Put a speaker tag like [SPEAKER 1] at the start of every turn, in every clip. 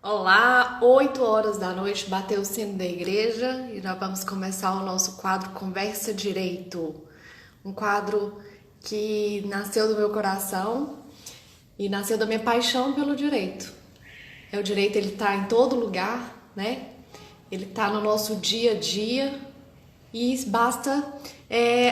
[SPEAKER 1] Olá, 8 horas da noite, bateu o sino da igreja e nós vamos começar o nosso quadro Conversa Direito. Um quadro que nasceu do meu coração e nasceu da minha paixão pelo direito. O direito, ele tá em todo lugar, né? Ele tá no nosso dia a dia e basta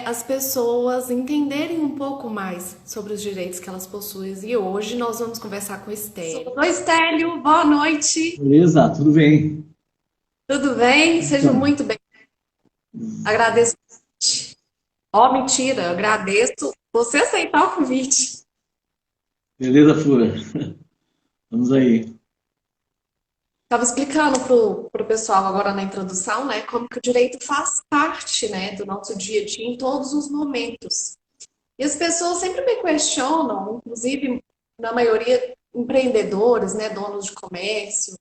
[SPEAKER 1] as pessoas entenderem um pouco mais sobre os direitos que elas possuem. E hoje nós vamos conversar com o Estélio. Oi, Estélio, boa noite.
[SPEAKER 2] Beleza, tudo bem.
[SPEAKER 1] Tudo bem? Seja
[SPEAKER 2] Então,
[SPEAKER 1] muito bem. Agradeço. Ó, mentira, agradeço você aceitar o convite.
[SPEAKER 2] beleza, Fura? Vamos aí.
[SPEAKER 1] Estava explicando pro pessoal agora na introdução, né, como que o direito faz parte, né, do nosso dia a dia em todos os momentos. E as pessoas sempre me questionam, inclusive, na maioria, empreendedores, né, donos de comércio,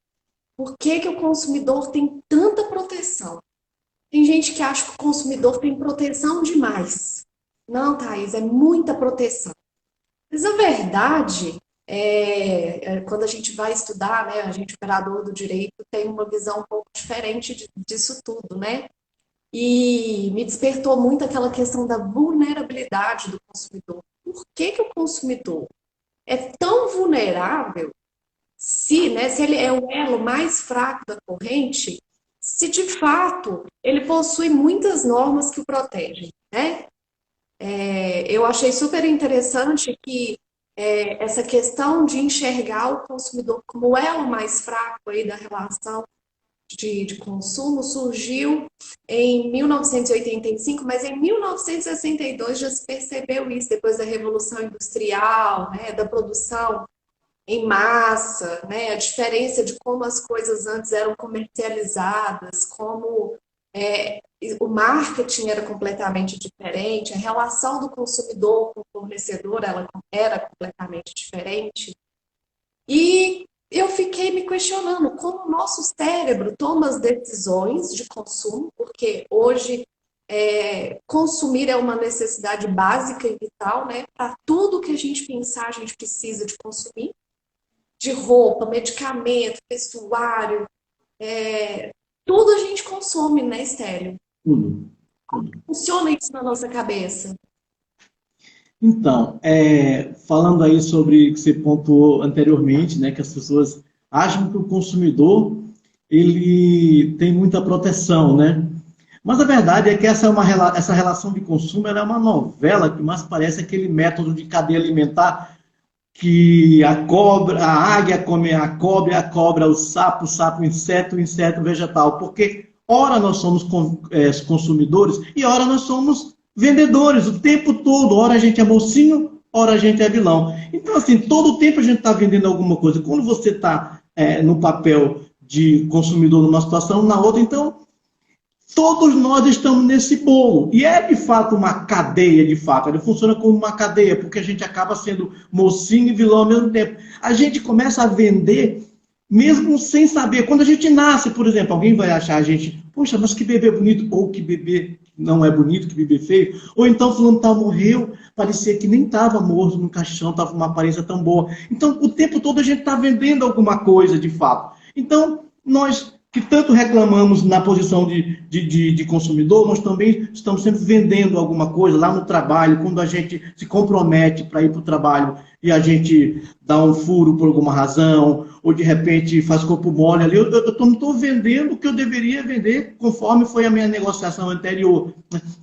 [SPEAKER 1] por que que o consumidor tem tanta proteção? Tem gente que acha que o consumidor tem proteção demais. Não, Thaís, é muita proteção. Mas a verdade quando a gente vai estudar, né, a gente, operador do direito, tem uma visão um pouco diferente disso tudo, né? E me despertou muito aquela questão da vulnerabilidade do consumidor. Por que que o consumidor é tão vulnerável se, né, se ele é o elo mais fraco da corrente, se de fato ele possui muitas normas que o protegem, né? Eu achei super interessante que essa questão de enxergar o consumidor como o elo mais fraco aí da relação de consumo surgiu em 1985, mas em 1962 já se percebeu isso, depois da Revolução Industrial, né, da produção em massa, né, a diferença de como as coisas antes eram comercializadas, como é, o marketing era completamente diferente, a relação do consumidor com o fornecedor ela era completamente diferente. E eu fiquei me questionando como o nosso cérebro toma as decisões de consumo, porque hoje consumir é uma necessidade básica e vital, né? Para tudo que a gente pensar, a gente precisa de consumir, de roupa, medicamento, vestuário, tudo a gente consome, né, Estéreo?
[SPEAKER 2] Tudo, tudo.
[SPEAKER 1] Funciona isso na nossa cabeça.
[SPEAKER 2] Então, falando aí sobre o que você pontuou anteriormente, né, que as pessoas acham que o consumidor ele tem muita proteção, né? Mas a verdade é que essa relação de consumo ela é uma novela que mais parece aquele método de cadeia alimentar que a cobra, a águia come a cobra o sapo o inseto vegetal, porque ora nós somos consumidores e ora nós somos vendedores o tempo todo, ora a gente é mocinho, ora a gente é vilão. Então, assim, todo o tempo a gente está vendendo alguma coisa. Quando você está no papel de consumidor numa situação, na outra, então todos nós estamos nesse bolo. E é de fato uma cadeia, de fato. Ele funciona como uma cadeia, porque a gente acaba sendo mocinho e vilão ao mesmo tempo. A gente começa a vender mesmo sem saber. Quando a gente nasce, por exemplo, alguém vai achar a gente, poxa, mas que bebê bonito, ou que bebê não é bonito, que bebê feio, ou então fulano tal morreu, parecia que nem estava morto no caixão, estava uma aparência tão boa. Então, o tempo todo a gente está vendendo alguma coisa, de fato. Então, nós que tanto reclamamos na posição de consumidor, nós também estamos sempre vendendo alguma coisa lá no trabalho, quando a gente se compromete para ir para o trabalho e a gente dá um furo por alguma razão, ou de repente faz corpo mole ali, eu não estou vendendo o que eu deveria vender conforme foi a minha negociação anterior.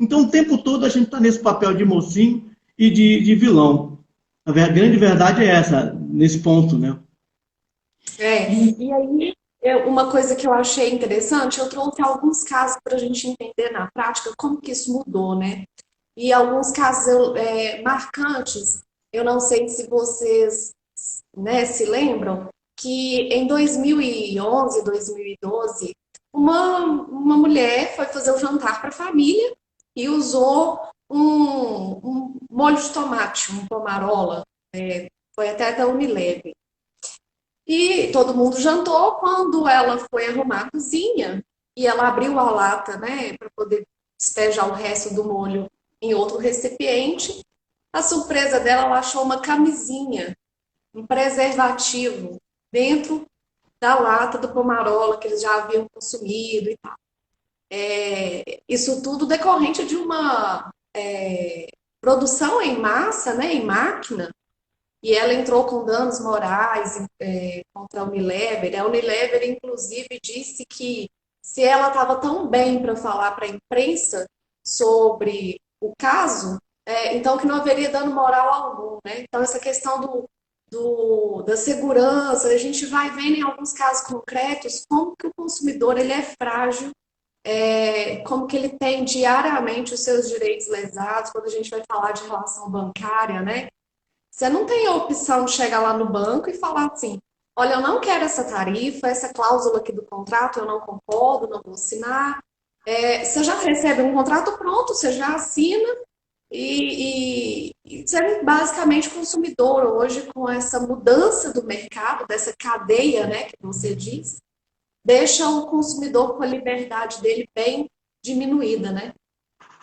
[SPEAKER 2] Então, o tempo todo a gente está nesse papel de mocinho e de vilão. A grande verdade é essa, nesse ponto, né?
[SPEAKER 1] E aí, uma coisa que eu achei interessante, eu trouxe alguns casos para a gente entender na prática como que isso mudou, né? E alguns casos marcantes, eu não sei se vocês, né, se lembram, que em 2011, 2012, uma mulher foi fazer o jantar para a família e usou um molho de tomate, um pomarola, foi até da Unilever. E todo mundo jantou. Quando ela foi arrumar a cozinha e ela abriu a lata, né, para poder despejar o resto do molho em outro recipiente, a surpresa dela, ela achou uma camisinha, um preservativo dentro da lata do Pomarola que eles já haviam consumido e tal. Isso tudo decorrente de uma produção em massa, né, em máquina, e ela entrou com danos morais contra a Unilever. A Unilever, inclusive, disse que se ela estava tão bem para falar para a imprensa sobre o caso, então que não haveria dano moral algum, né? Então, essa questão da segurança, a gente vai vendo em alguns casos concretos como que o consumidor ele é frágil, como que ele tem diariamente os seus direitos lesados, quando a gente vai falar de relação bancária, né? Você não tem a opção de chegar lá no banco e falar assim, olha, eu não quero essa tarifa, essa cláusula aqui do contrato, eu não concordo, não vou assinar. Você já recebe um contrato pronto, você já assina e você é basicamente consumidor hoje com essa mudança do mercado, dessa cadeia, né, que você diz, deixa o consumidor com a liberdade dele bem diminuída, né?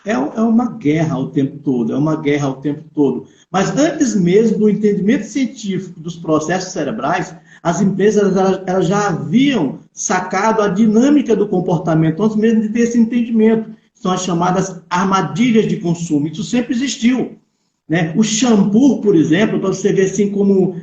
[SPEAKER 2] É uma guerra o tempo todo, é uma guerra o tempo todo. Mas antes mesmo do entendimento científico dos processos cerebrais, as empresas elas já haviam sacado a dinâmica do comportamento, antes mesmo de ter esse entendimento. São as chamadas armadilhas de consumo. Isso sempre existiu, né? O shampoo, por exemplo, para você ver assim como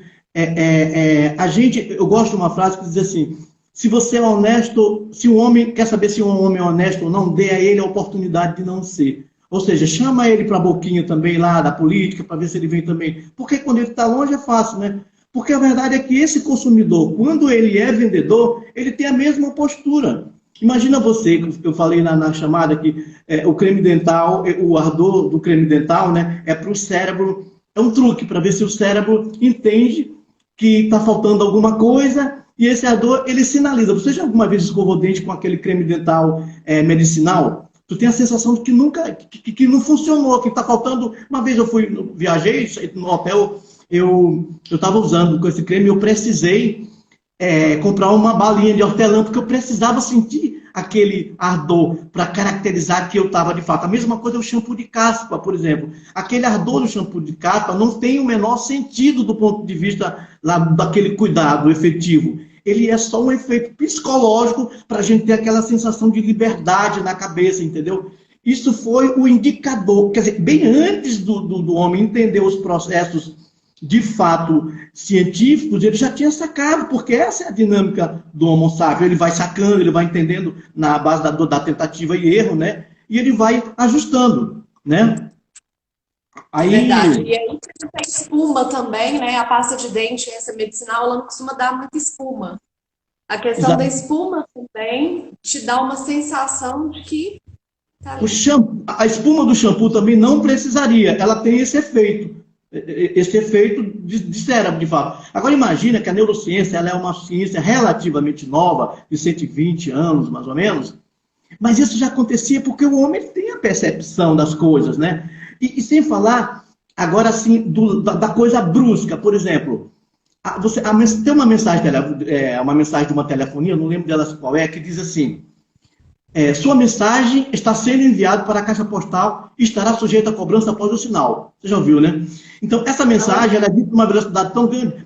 [SPEAKER 2] eu gosto de uma frase que diz assim: se você é honesto, se o homem quer saber se um homem é honesto ou não, dê a ele a oportunidade de não ser. Ou seja, chama ele para a boquinha também lá da política, para ver se ele vem também. Porque quando ele está longe é fácil, né? Porque a verdade é que esse consumidor, quando ele é vendedor, ele tem a mesma postura. Imagina você, que eu falei na chamada que o creme dental, o ardor do creme dental, né, é para o cérebro, é um truque para ver se o cérebro entende que está faltando alguma coisa. E esse ardor, ele sinaliza. Você já alguma vez escovou o dente com aquele creme dental medicinal? Tu tem a sensação de que nunca, que não funcionou, que está faltando. Uma vez eu viajei no hotel, eu estava usando com esse creme, eu precisei comprar uma balinha de hortelã, porque eu precisava sentir aquele ardor para caracterizar que eu estava de fato. A mesma coisa é o shampoo de caspa, por exemplo. Aquele ardor do shampoo de caspa não tem o menor sentido do ponto de vista lá, daquele cuidado efetivo. Ele é só um efeito psicológico para a gente ter aquela sensação de liberdade na cabeça, entendeu? Isso foi o indicador, quer dizer, bem antes do homem entender os processos de fato científicos, ele já tinha sacado, porque essa é a dinâmica do Homo sapiens. Ele vai sacando, ele vai entendendo na base da tentativa e erro, né? E ele vai ajustando, né?
[SPEAKER 1] Aí... Verdade. E aí tem espuma também, né? A pasta de dente, essa medicinal, ela não costuma dar muita espuma. A questão da espuma também te dá uma sensação de que tá
[SPEAKER 2] a espuma do shampoo também não precisaria, ela tem esse efeito de cérebro, de fato. Agora imagina que a neurociência ela é uma ciência relativamente nova, de 120 anos, mais ou menos, mas isso já acontecia porque o homem tem a percepção das coisas, né? E sem falar, agora assim, da coisa brusca, por exemplo, tem uma mensagem de uma telefonia, não lembro delas qual é, que diz assim: sua mensagem está sendo enviada para a caixa postal e estará sujeita a cobrança após o sinal. Você já ouviu, né? Então, essa mensagem ela é dita com uma velocidade tão grande,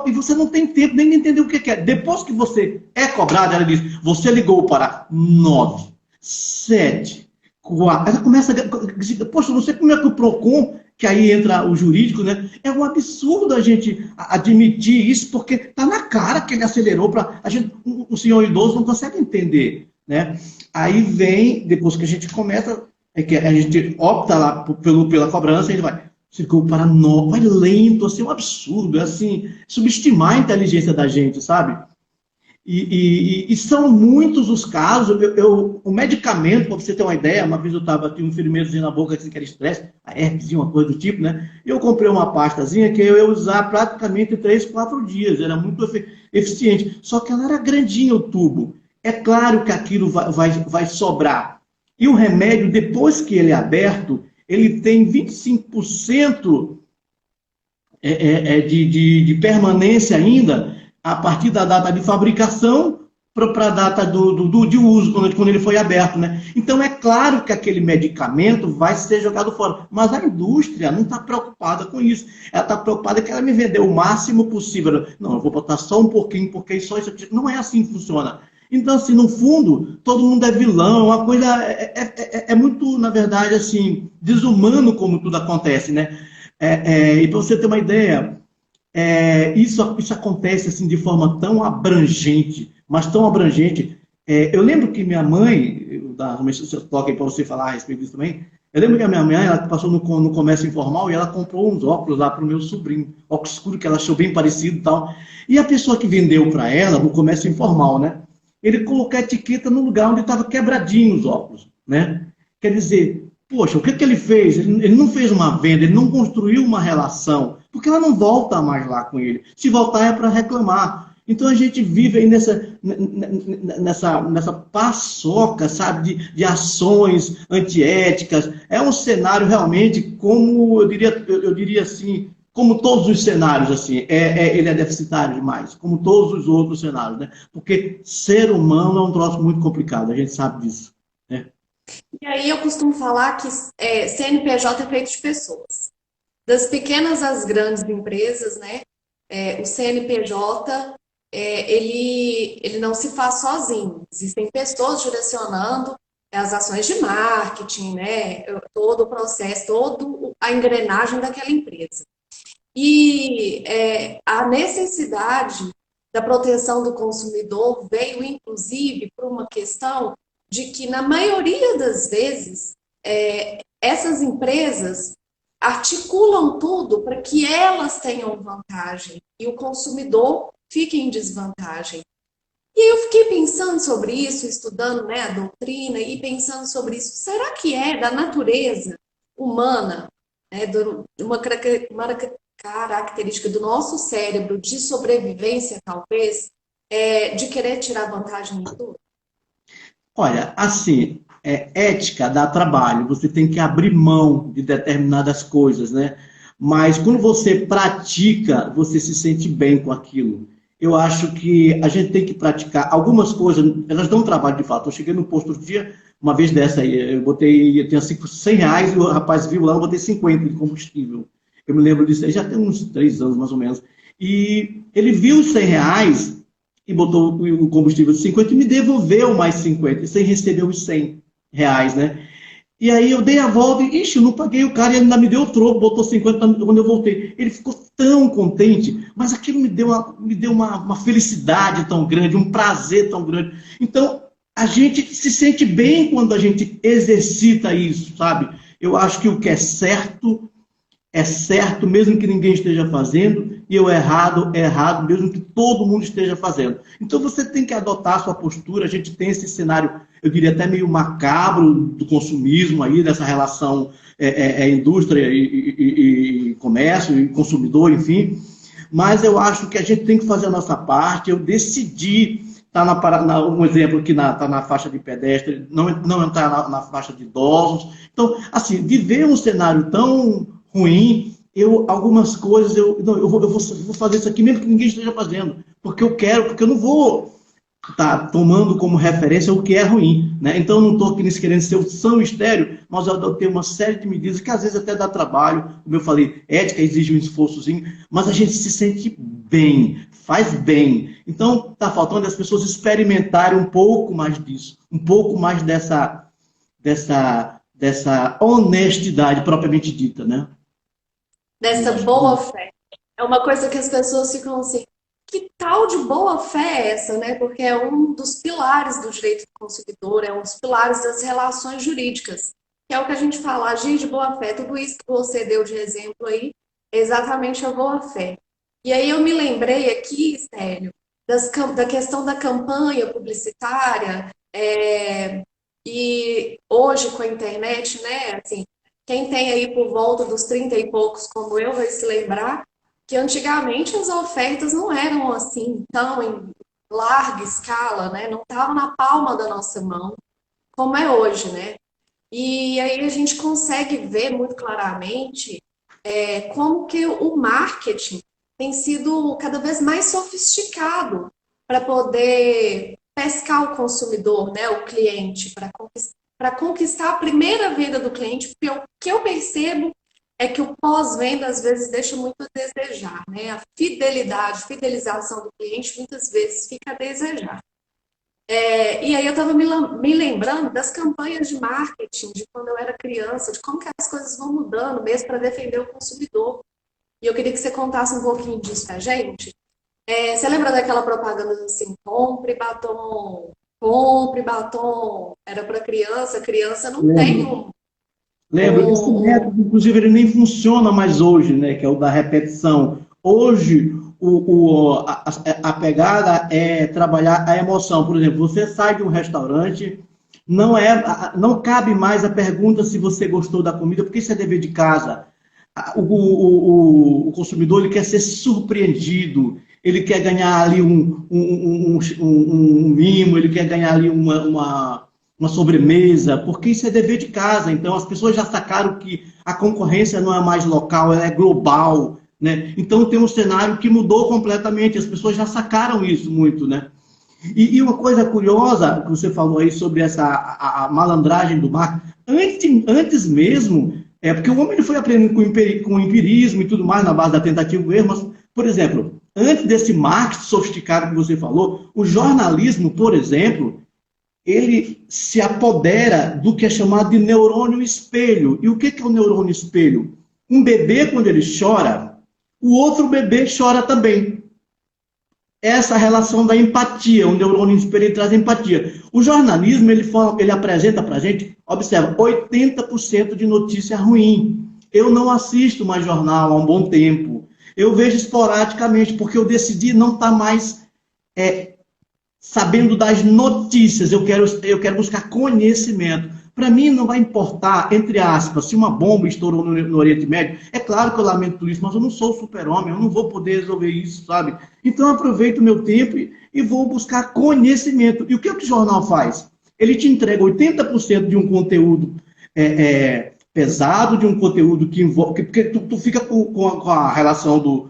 [SPEAKER 2] e você não tem tempo nem de entender o que é. Depois que você é cobrado, ela diz: você ligou para 9, 7, 4. Ela começa a... Poxa, não sei como é que o PROCON, que aí entra o jurídico, né? É um absurdo a gente admitir isso, porque está na cara que ele acelerou para... O senhor idoso não consegue entender, né? Aí vem, depois que a gente começa, que a gente opta lá pela cobrança, ele vai... Ficou para nós, vai lento, assim, um absurdo, é assim, subestimar a inteligência da gente, sabe? E são muitos os casos. O medicamento, para você ter uma ideia, uma vez eu tinha um enfermeirozinho na boca que era estresse, a herpes, uma coisa do tipo, né? E eu comprei uma pastazinha que eu ia usar praticamente 3, 4 dias, era muito eficiente. Só que ela era grandinha o tubo. É claro que aquilo vai sobrar. E o remédio, depois que ele é aberto, ele tem 25% de permanência ainda a partir da data de fabricação para a data de uso, quando ele foi aberto, né? Então é claro que aquele medicamento vai ser jogado fora, mas a indústria não está preocupada com isso. Ela está preocupada que ela me vendeu o máximo possível. Não, eu vou botar só um pouquinho, porque só isso aqui. Não é assim que funciona. Então, assim, no fundo, todo mundo é vilão, uma coisa é muito, na verdade, assim, desumano como tudo acontece, né? E para você ter uma ideia, isso acontece assim de forma tão abrangente, mas tão abrangente. Eu lembro que minha mãe, eu toquei para você falar a respeito disso também. Eu lembro que a minha mãe, ela passou no comércio informal e ela comprou uns óculos lá para o meu sobrinho, óculos escuro que ela achou bem parecido e tal. E a pessoa que vendeu para ela no comércio informal, né? Ele colocou a etiqueta no lugar onde estava quebradinho os óculos, né? Quer dizer, poxa, o que que ele fez? Ele não fez uma venda, ele não construiu uma relação, porque ela não volta mais lá com ele. Se voltar é para reclamar. Então a gente vive aí nessa paçoca, sabe, de ações antiéticas. É um cenário realmente, como eu diria assim, como todos os cenários, assim, ele é deficitário demais, como todos os outros cenários, né? Porque ser humano é um troço muito complicado, a gente sabe disso, né?
[SPEAKER 1] E aí eu costumo falar que CNPJ é feito de pessoas. Das pequenas às grandes empresas, né? O CNPJ, ele não se faz sozinho. Existem pessoas direcionando as ações de marketing, né? Todo o processo, toda a engrenagem daquela empresa. E a necessidade da proteção do consumidor veio, inclusive, por uma questão de que, na maioria das vezes, essas empresas articulam tudo para que elas tenham vantagem e o consumidor fique em desvantagem. E eu fiquei pensando sobre isso, estudando, né, a doutrina e pensando sobre isso. Será que é da natureza humana, né, uma característica do nosso cérebro de sobrevivência, talvez, de querer tirar vantagem em tudo?
[SPEAKER 2] Olha, assim, ética dá trabalho, você tem que abrir mão de determinadas coisas, né? Mas quando você pratica, você se sente bem com aquilo. Eu acho que a gente tem que praticar algumas coisas, elas dão trabalho de fato. Eu cheguei no posto outro dia, uma vez dessa aí, eu tinha 100 reais e o rapaz viu lá, eu botei 50 de combustível. Eu me lembro disso aí, já tem uns 3 anos mais ou menos. E ele viu os 100 reais e botou o combustível de 50 e me devolveu mais 50, sem receber os 100 reais, né? E aí eu dei a volta e, ixi, eu não paguei o cara e ele ainda me deu o troco, botou 50 quando eu voltei. Ele ficou tão contente, mas aquilo me deu uma felicidade tão grande, um prazer tão grande. Então, a gente se sente bem quando a gente exercita isso, sabe? Eu acho que o que é certo, mesmo que ninguém esteja fazendo, e o errado é errado, mesmo que todo mundo esteja fazendo. Então você tem que adotar a sua postura. A gente tem esse cenário, eu diria até meio macabro do consumismo aí, dessa relação indústria e comércio, e consumidor, enfim. Mas eu acho que a gente tem que fazer a nossa parte. Eu decidi estar um exemplo que está na faixa de pedestre, não entrar na faixa de idosos. Então, assim, viver um cenário tão ruim, algumas coisas, não, eu vou fazer isso aqui mesmo que ninguém esteja fazendo, porque eu quero, porque eu não vou estar tomando como referência o que é ruim, né? Então eu não estou aqui querendo ser o são estéreo, mas eu adotei uma série de medidas que às vezes até dá trabalho, como eu falei, ética exige um esforçozinho, mas a gente se sente bem, faz bem. Então está faltando as pessoas experimentarem um pouco mais disso, um pouco mais dessa honestidade propriamente dita, né? Eu
[SPEAKER 1] Dessa
[SPEAKER 2] acho
[SPEAKER 1] boa
[SPEAKER 2] que
[SPEAKER 1] fé. É uma coisa que as pessoas ficam assim, que tal de boa fé é essa, né? Porque é um dos pilares do direito do consumidor, é um dos pilares das relações jurídicas, que é o que a gente fala, agir de boa fé. Tudo isso que você deu de exemplo aí é exatamente a boa fé. E aí eu me lembrei aqui, Stélio, da questão da campanha publicitária, e hoje com a internet, né, assim, quem tem aí por volta dos 30 e poucos, como eu, vai se lembrar que antigamente as ofertas não eram assim, tão em larga escala, né? Não estavam na palma da nossa mão, como é hoje, né? E aí a gente consegue ver muito claramente como que o marketing tem sido cada vez mais sofisticado para poder pescar o consumidor, né, o cliente, para conquistar a primeira venda do cliente, porque o que eu percebo é que o pós-venda às vezes deixa muito a desejar, né? A fidelidade, fidelização do cliente muitas vezes fica a desejar. E aí eu estava me lembrando das campanhas de marketing de quando eu era criança, de como que as coisas vão mudando mesmo para defender o consumidor. E eu queria que você contasse um pouquinho disso pra gente. Você lembra daquela propaganda assim, compre batom, era para criança, criança não tem
[SPEAKER 2] Lembro. Lembro, esse método, inclusive, ele nem funciona mais hoje, né, que é o da repetição. Hoje, a pegada é trabalhar a emoção. Por exemplo, você sai de um restaurante, não cabe mais a pergunta se você gostou da comida, porque isso é dever de casa. O consumidor ele quer ser surpreendido, ele quer ganhar ali um mimo, ele quer ganhar ali uma sobremesa, porque isso é dever de casa. Então, as pessoas já sacaram que a concorrência não é mais local, ela é global, né? Então, tem um cenário que mudou completamente, as pessoas já sacaram isso muito, né? E uma coisa curiosa que você falou aí sobre a malandragem do marketing, antes mesmo, porque o homem foi aprendendo com o empirismo e tudo mais, na base da tentativa e erro, mas, por exemplo, antes desse marketing sofisticado que você falou, o jornalismo, por exemplo, ele se apodera do que é chamado de neurônio espelho. E o que é o neurônio espelho? Um bebê, quando ele chora, o outro bebê chora também. Essa relação da empatia, o neurônio espelho ele traz empatia. O jornalismo, ele apresenta para a gente, observa, 80% de notícia ruim. Eu não assisto mais jornal há um bom tempo. Eu vejo esporadicamente, porque eu decidi não estar mais sabendo das notícias, eu quero buscar conhecimento. Para mim não vai importar, entre aspas, se uma bomba estourou no Oriente Médio. É claro que eu lamento isso, mas eu não sou super-homem, eu não vou poder resolver isso, sabe? Então eu aproveito o meu tempo e vou buscar conhecimento. E o que o jornal faz? Ele te entrega 80% de um conteúdo pesado, de um conteúdo que envolve... Porque tu fica com a relação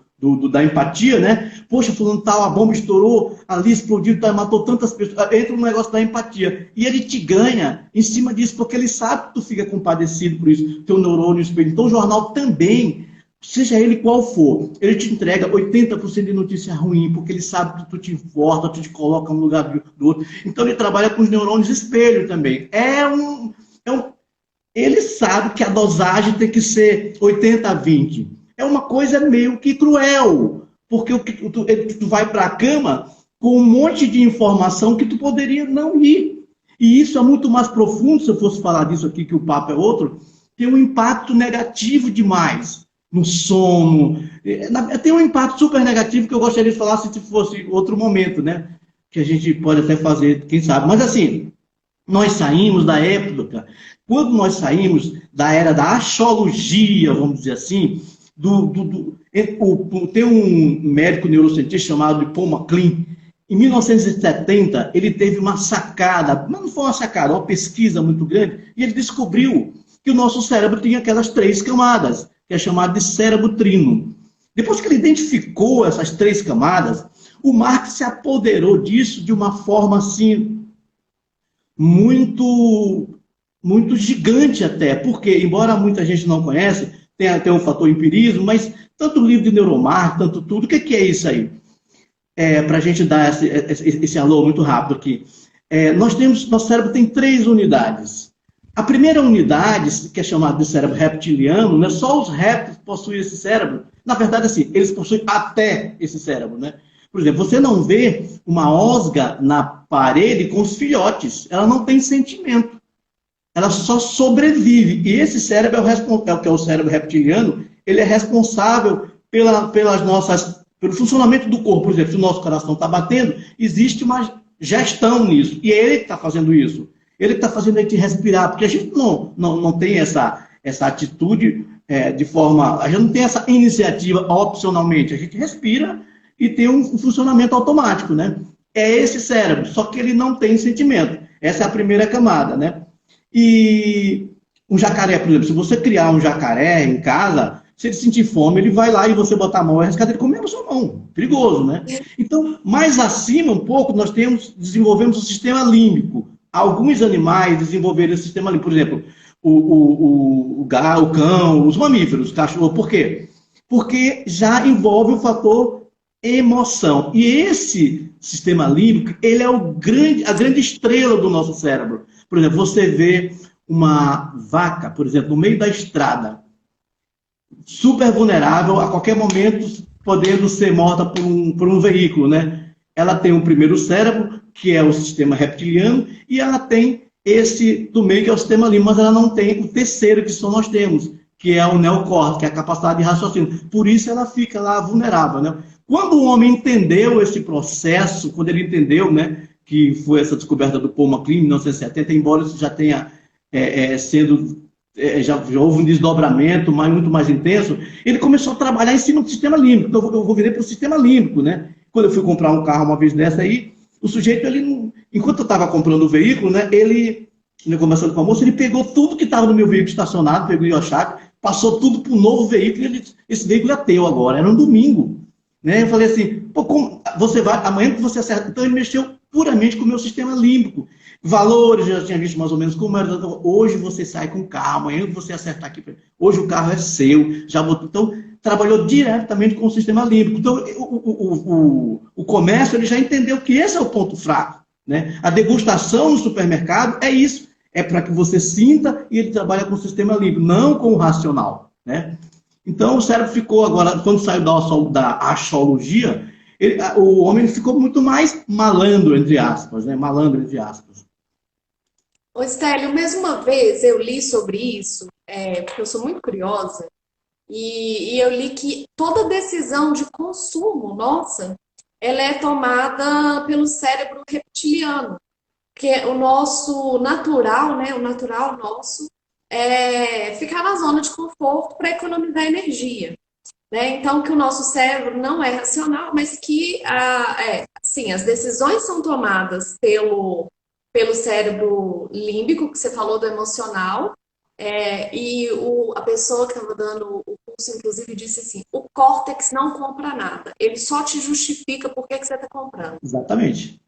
[SPEAKER 2] da empatia, né? Poxa, fulano tal, a bomba estourou, ali explodiu, matou tantas pessoas. Entra no negócio da empatia. E ele te ganha em cima disso, porque ele sabe que tu fica compadecido por isso, teu neurônio espelho. Então o jornal também, seja ele qual for, ele te entrega 80% de notícia ruim, porque ele sabe que tu te importa, tu te coloca no lugar do outro. Então ele trabalha com os neurônios espelho também. Ele sabe que a dosagem tem que ser 80-20. É uma coisa meio que cruel, porque tu vai para a cama com um monte de informação que tu poderia não ir. E isso é muito mais profundo, se eu fosse falar disso aqui, que o papo é outro, tem um impacto negativo demais no sono. Tem um impacto super negativo que eu gostaria de falar se fosse outro momento, né? Que a gente pode até fazer, quem sabe. Mas assim, nós saímos da época, quando nós saímos da era da axiologia, vamos dizer assim, tem um médico neurocientista chamado Paul MacLean. Em 1970, ele teve uma sacada, mas não foi uma sacada, uma pesquisa muito grande, e ele descobriu que o nosso cérebro tinha aquelas 3 camadas, que é chamado de cérebro trino. Depois que ele identificou essas 3 camadas, o Marx se apoderou disso de uma forma assim, muito, muito gigante até, porque, embora muita gente não conhece, tem até o fator empirismo, mas tanto o livro de Neuromarx, tanto tudo, o que é isso aí? Para a gente dar esse alô muito rápido aqui. Nosso cérebro tem 3 unidades. A primeira unidade, que é chamada de cérebro reptiliano, né, só os répteis possuem esse cérebro. Na verdade, assim, eles possuem até esse cérebro, né? Por exemplo, você não vê uma osga na parede com os filhotes. Ela não tem sentimento. Ela só sobrevive. E esse cérebro que é o cérebro reptiliano, ele é responsável pelo funcionamento do corpo. Por exemplo, se o nosso coração está batendo, existe uma gestão nisso. E é ele que está fazendo isso. Ele que está fazendo a gente respirar, porque a gente não tem essa atitude de forma... A gente não tem essa iniciativa opcionalmente. A gente respira e tem um funcionamento automático, né? É esse cérebro, só que ele não tem sentimento. Essa é a primeira camada, né? E um jacaré, por exemplo, se você criar um jacaré em casa, Se ele sentir fome, ele vai lá e você botar a mão e arriscar ele comer na sua mão. Perigoso, né? Então, mais acima um pouco, nós desenvolvemos o sistema límbico. Alguns animais desenvolveram esse sistema límbico. Por exemplo, o cão, os mamíferos, o cachorro. Por quê? Porque já envolve o fator emoção. E esse sistema límbico, ele é a grande estrela do nosso cérebro. Por exemplo, você vê uma vaca, por exemplo, no meio da estrada, super vulnerável, a qualquer momento podendo ser morta por um veículo, né? Ela tem o primeiro cérebro, que é o sistema reptiliano, e ela tem esse do meio, que é o sistema límbico, mas ela não tem o terceiro, que só nós temos, que é o neocórtex, que é a capacidade de raciocínio. Por isso ela fica lá vulnerável, né? Quando o homem entendeu esse processo, quando ele entendeu, né, que foi essa descoberta do Paul MacLean em 1970, embora isso já tenha já houve um desdobramento muito mais intenso, ele começou a trabalhar em cima do sistema límbico. Então, eu vou virar para o sistema límbico, né? Quando eu fui comprar um carro uma vez dessa aí, o sujeito, enquanto eu estava comprando o veículo, né, conversando com a moça, ele pegou tudo que estava no meu veículo estacionado, pegou a chave, passou tudo para o novo veículo, e ele disse, esse veículo é teu agora, era um domingo. Né? Eu falei assim, pô, como você vai, amanhã que você acerta. Então ele mexeu puramente com o meu sistema límbico. Valores, eu já tinha visto mais ou menos como era. Hoje você sai com o carro, amanhã que você acertar aqui, hoje o carro é seu, já botou. Então, trabalhou diretamente com o sistema límbico. Então, o comércio ele já entendeu que esse é o ponto fraco. Né? A degustação no supermercado é isso. É para que você sinta, e ele trabalha com o sistema límbico, não com o racional. Né? Então, o cérebro ficou agora, quando saiu da axiologia, o homem ficou muito mais malandro, entre aspas, né? Malandro, entre aspas.
[SPEAKER 1] Ô, Stélio, mais uma vez eu li sobre isso, porque eu sou muito curiosa, e eu li que toda decisão de consumo nossa, ela é tomada pelo cérebro reptiliano, que é o nosso natural, né? O natural nosso é ficar na zona de conforto para economizar energia. Né? Então, que o nosso cérebro não é racional, mas que sim, as decisões são tomadas pelo cérebro límbico, que você falou do emocional, e a pessoa que estava dando o curso, inclusive, disse assim, o córtex não compra nada, ele só te justifica por que você está comprando.
[SPEAKER 2] Exatamente.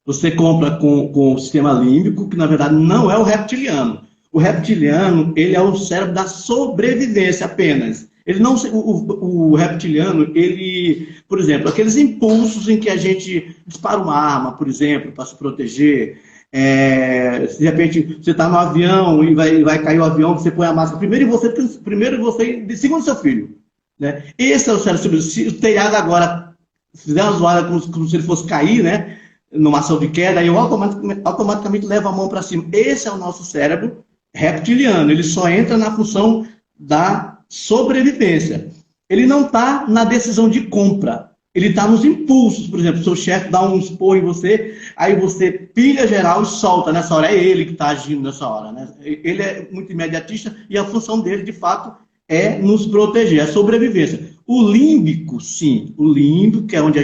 [SPEAKER 2] Você compra com o sistema límbico, que na verdade não é o reptiliano. O reptiliano, ele é o cérebro da sobrevivência apenas. Ele não, o reptiliano, ele, por exemplo, aqueles impulsos em que a gente dispara uma arma, por exemplo, para se proteger, de repente você está no avião e vai cair o avião, você põe a máscara primeiro você segundo seu filho. Né? Esse é o cérebro. Se o telhado agora fizer uma zoada como se ele fosse cair, né, numa ação de queda, aí eu automaticamente levo a mão para cima. Esse é o nosso cérebro reptiliano. Ele só entra na função da sobrevivência. Ele não está na decisão de compra. Ele está nos impulsos. Por exemplo, seu chefe dá um esporro em você, aí você pilha geral e solta. Nessa hora é ele que está agindo nessa hora. Né? Ele é muito imediatista e a função dele, de fato, é nos proteger, é a sobrevivência. O límbico, sim, o límbico, que é onde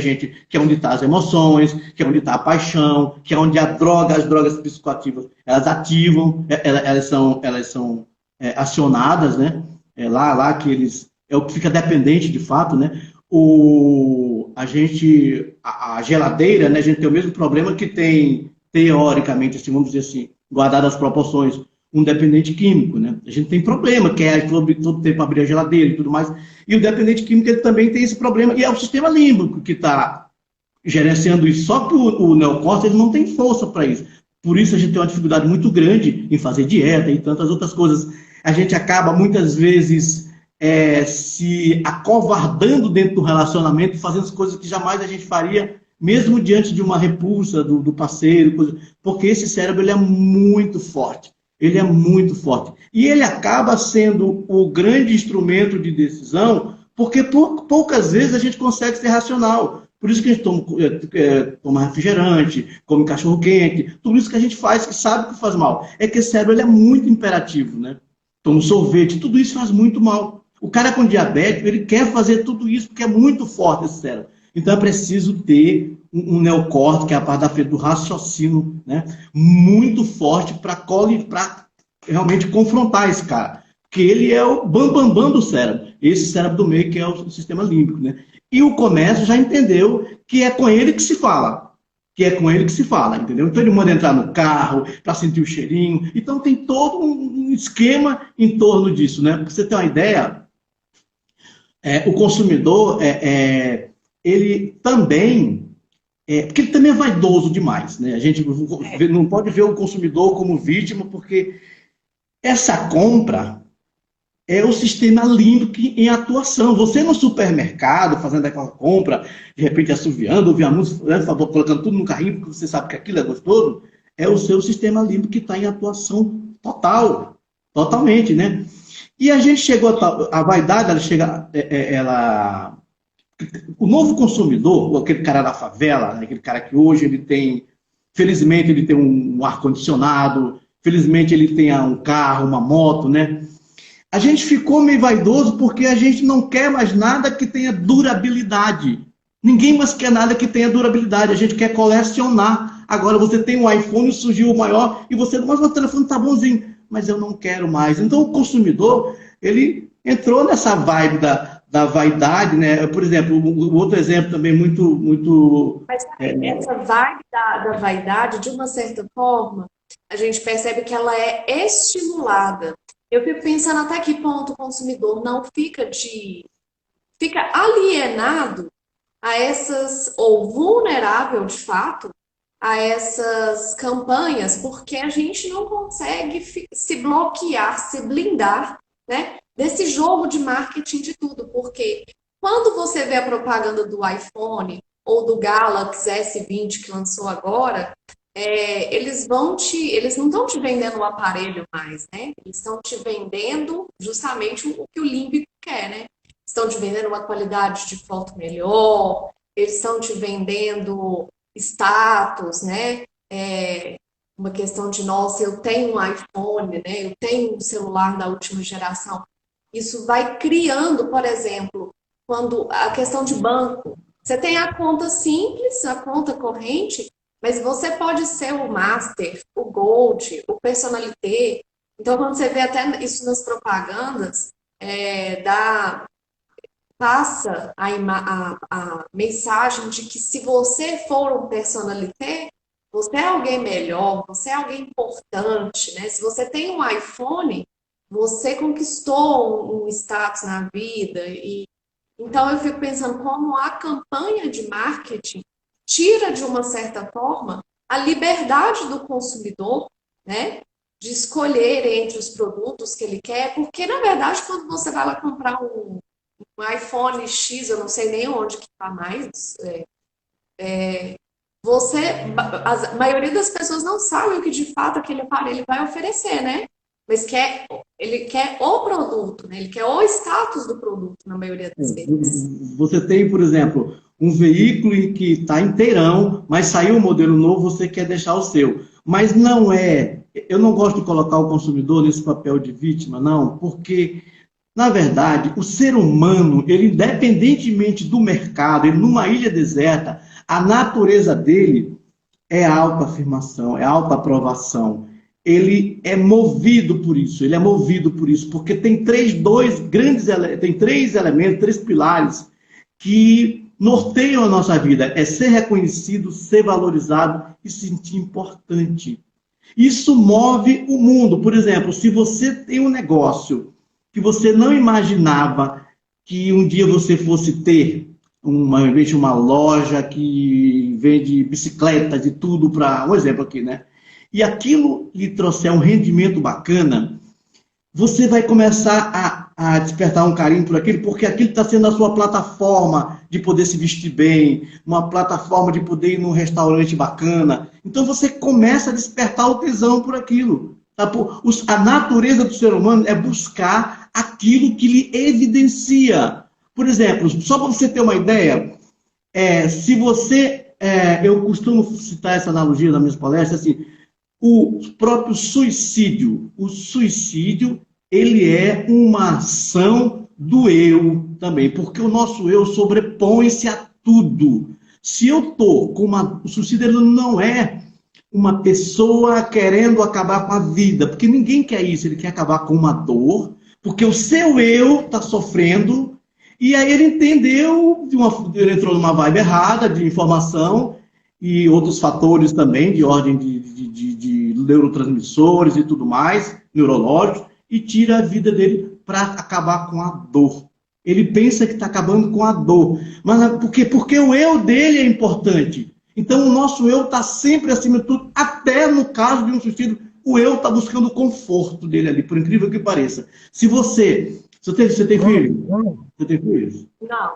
[SPEAKER 2] que é onde está as emoções, que é onde está a paixão, que é onde as drogas psicoativas, elas ativam, elas são acionadas, né? Lá que é o que fica dependente de fato, né? A geladeira, né? A gente tem o mesmo problema que tem, teoricamente, assim, vamos dizer assim, guardadas as proporções, um dependente químico, né? A gente tem problema, que é todo tempo abrir a geladeira e tudo mais. E o dependente químico ele também tem esse problema, e é o sistema límbico que está gerenciando isso. Só que o neocórtex ele não tem força para isso. Por isso a gente tem uma dificuldade muito grande em fazer dieta e tantas outras coisas. A gente acaba, muitas vezes, se acovardando dentro do relacionamento, fazendo coisas que jamais a gente faria, mesmo diante de uma repulsa do parceiro, porque esse cérebro ele é muito forte. Ele é muito forte. E ele acaba sendo o grande instrumento de decisão, porque poucas vezes a gente consegue ser racional. Por isso que a gente toma refrigerante, come cachorro-quente, tudo isso que a gente faz, que sabe que faz mal. É que esse cérebro ele é muito imperativo, né? Toma sorvete, tudo isso faz muito mal. O cara com diabetes, ele quer fazer tudo isso porque é muito forte esse cérebro. Então é preciso ter um neocórtex, que é a parte da frente do raciocínio, né, muito forte para realmente confrontar esse cara. que ele é o bambambam do cérebro, esse cérebro do meio que é o sistema límbico, né? E o comércio já entendeu que é com ele que se fala, entendeu? Então ele manda entrar no carro para sentir o cheirinho, então tem todo um esquema em torno disso, né? Para você ter uma ideia, o consumidor, ele também, porque ele também é vaidoso demais, né? A gente não pode ver o consumidor como vítima, porque essa compra é o sistema límbico em atuação. Você no supermercado, fazendo aquela compra, de repente assoviando, ouvir a música, né, colocando tudo no carrinho, porque você sabe que aquilo é gostoso, é o seu sistema límbico que está em atuação total, totalmente, né? E a gente chegou a vaidade, ela chega, o novo consumidor, aquele cara da favela, né, aquele cara que hoje ele tem, felizmente ele tem um ar-condicionado, felizmente ele tem um carro, uma moto, né? A gente ficou meio vaidoso porque a gente não quer mais nada que tenha durabilidade. Ninguém mais quer nada que tenha durabilidade. A gente quer colecionar. Agora você tem um iPhone, surgiu o maior, e você, mas o telefone tá bonzinho, mas eu não quero mais. Então o consumidor, ele entrou nessa vibe da vaidade, né? Por exemplo, o outro exemplo também muito.
[SPEAKER 1] Mas sabe, essa vibe da vaidade, de uma certa forma, a gente percebe que ela é estimulada. Eu fico pensando até que ponto o consumidor não fica alienado a essas, ou vulnerável de fato, a essas campanhas, porque a gente não consegue se bloquear, se blindar, né, desse jogo de marketing de tudo, porque quando você vê a propaganda do iPhone ou do Galaxy S20 que lançou agora, eles não estão te vendendo o aparelho mais, né? Eles estão te vendendo justamente o que o límbico quer, né? Estão te vendendo uma qualidade de foto melhor, eles estão te vendendo status, né? Uma questão de, nossa, eu tenho um iPhone, né? Eu tenho um celular da última geração. Isso vai criando, por exemplo, quando a questão de banco. Você tem a conta simples, a conta corrente, mas você pode ser o Master, o Gold, o Personalité. Então, quando você vê até isso nas propagandas, passa a mensagem de que se você for um Personalité, você é alguém melhor, você é alguém importante, né? Se você tem um iPhone, você conquistou um status na vida. Então, eu fico pensando como a campanha de marketing tira, de uma certa forma, a liberdade do consumidor, né, de escolher entre os produtos que ele quer, porque, na verdade, quando você vai lá comprar um iPhone X, eu não sei nem onde que está mais, a maioria das pessoas não sabe o que, de fato, aquele aparelho vai oferecer, né? Mas ele quer o produto, né? Ele quer o status do produto, na maioria das vezes.
[SPEAKER 2] Você tem, por exemplo, um veículo que está inteirão, mas saiu um modelo novo, você quer deixar o seu. Mas não é... Eu não gosto de colocar o consumidor nesse papel de vítima, não, porque, na verdade, o ser humano, ele, independentemente do mercado, ele numa ilha deserta, a natureza dele é a autoafirmação, é a autoaprovação. Ele é movido por isso, porque tem três elementos, três pilares que norteiam a nossa vida. É ser reconhecido, ser valorizado e se sentir importante. Isso move o mundo. Por exemplo, se você tem um negócio que você não imaginava que um dia você fosse ter, uma loja que vende bicicletas e tudo para... Um exemplo aqui, né? E aquilo lhe trouxer um rendimento bacana, você vai começar a despertar um carinho por aquilo, porque aquilo está sendo a sua plataforma de poder se vestir bem, uma plataforma de poder ir num restaurante bacana. Então você começa a despertar o tesão por aquilo. Tá? A natureza do ser humano é buscar aquilo que lhe evidencia. Por exemplo, só para você ter uma ideia, se você... eu costumo citar essa analogia nas minhas palestras, assim, o próprio suicídio. O suicídio, ele é uma ação do eu também, porque o nosso eu sobrepõe-se a tudo. Se eu estou com o suicídio, ele não é uma pessoa querendo acabar com a vida, porque ninguém quer isso, ele quer acabar com uma dor, Porque o seu eu está sofrendo, e aí ele entendeu, ele entrou numa vibe errada de informação, e outros fatores também, de ordem de neurotransmissores e tudo mais, neurológicos, e tira a vida dele para acabar com a dor. Ele pensa que está acabando com a dor. Mas por quê? Porque o eu dele é importante. Então o nosso eu está sempre acima de tudo, até no caso de um suicídio, o eu está buscando o conforto dele ali, por incrível que pareça. Se você tem filho? Você tem filhos?
[SPEAKER 1] Não,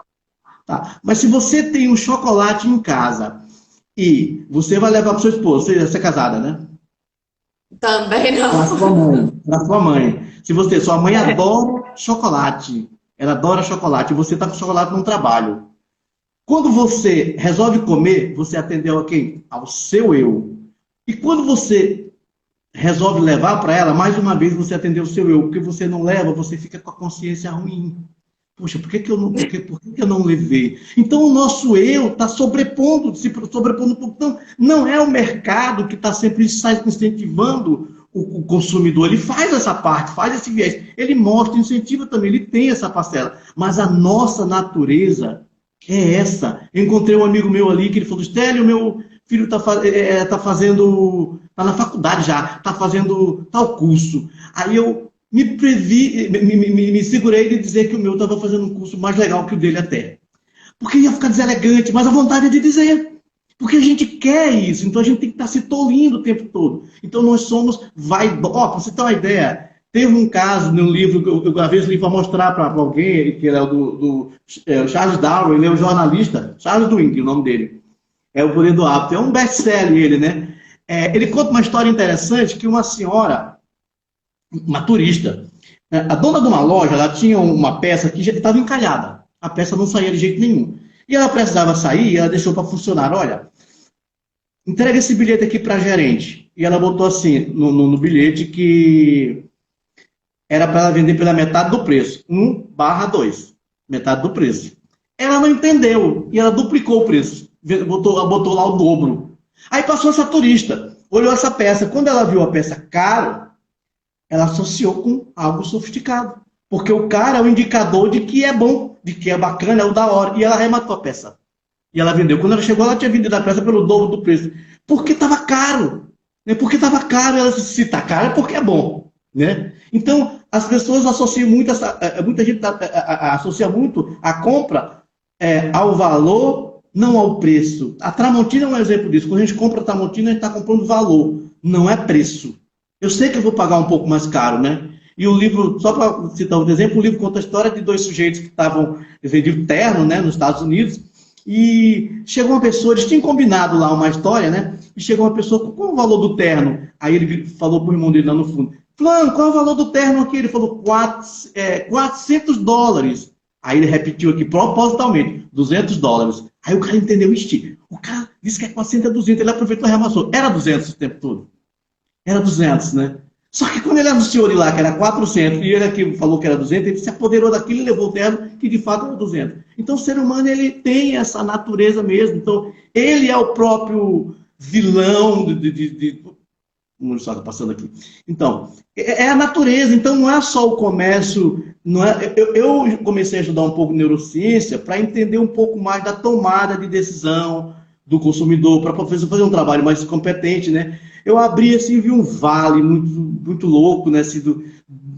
[SPEAKER 2] Tá. Mas se você tem um chocolate em casa e você vai levar para sua esposa, você é casada, né?
[SPEAKER 1] também
[SPEAKER 2] Para sua
[SPEAKER 1] não.
[SPEAKER 2] mãe. Para sua mãe. Se você, sua mãe adora chocolate, ela adora chocolate, e você está com chocolate no trabalho. Quando você resolve comer, você atendeu a quem? Ao seu eu. E quando você resolve levar para ela, mais uma vez você atendeu o seu eu. Porque você não leva, você fica com a consciência ruim. Puxa, por que eu não levei? Então o nosso eu está sobrepondo, se sobrepondo. Então, não é o mercado que está sempre incentivando o consumidor. Ele faz essa parte, faz esse viés. Ele mostra, incentiva também, ele tem essa parcela. Mas a nossa natureza é essa. Eu encontrei um amigo meu ali que ele falou: Stélio, meu filho está fazendo, está na faculdade já, está fazendo tal curso. Aí eu me segurei de dizer que o meu estava fazendo um curso mais legal que o dele até. Porque ia ficar deselegante, mas a vontade é de dizer. Porque a gente quer isso, então a gente tem que estar se tolindo o tempo todo. Então nós somos vaidosos. Para você ter uma ideia, teve um caso num livro que eu gravei esse livro para mostrar para alguém, que é o do Charles Darwin, ele é um jornalista, Charles Darwin, o nome dele. É o Poder do Hábito. É um best-seller ele, né? Ele conta uma história interessante que uma senhora, uma turista, né, a dona de uma loja, ela tinha uma peça que já estava encalhada. A peça não saía de jeito nenhum. E ela precisava sair, e ela deixou para funcionar, olha, entrega esse bilhete aqui para a gerente. E ela botou assim no bilhete que era para ela vender pela metade do preço. 1/2. Metade do preço. Ela não entendeu e ela duplicou o preço. Botou lá o dobro. Aí passou essa turista, olhou essa peça. Quando ela viu a peça cara, ela associou com algo sofisticado. Porque o cara é o indicador de que é bom, de que é bacana, é o da hora. E ela arrematou a peça. E ela vendeu. Quando ela chegou, ela tinha vendido a peça pelo dobro do preço. Porque estava caro. Né? Porque estava caro. Ela disse, se está caro é porque é bom. Né? Então, as pessoas associam muito, muita gente associa muito a compra ao valor, não ao preço. A Tramontina é um exemplo disso. Quando a gente compra a Tramontina, a gente está comprando valor, não é preço. Eu sei que eu vou pagar um pouco mais caro, né? E o livro, só para citar um exemplo, o livro conta a história de dois sujeitos que estavam vendiam terno, né, nos Estados Unidos, e chegou uma pessoa, eles tinham combinado lá uma história, né? E chegou uma pessoa, qual é o valor do terno? Aí ele falou para o irmão dele lá no fundo, Fulano, qual é o valor do terno aqui? Ele falou, $400. Aí ele repetiu aqui, propositalmente, $200. Aí o cara entendeu, o cara disse que é 400, é 200, ele aproveitou e reamassou. Era 200 o tempo todo. Era 200, né? Só que quando ele anunciou de lá que era 400 e ele aqui falou que era 200, ele se apoderou daquilo e levou o terno que de fato era 200. Então o ser humano ele tem essa natureza mesmo. Então ele é o próprio vilão como está passando aqui. Então, é a natureza. Então não é só o comércio. Não é, eu comecei a estudar um pouco de neurociência para entender um pouco mais da tomada de decisão do consumidor, para fazer um trabalho mais competente, né? Eu abri assim e vi um vale muito, muito louco, né? Assim, do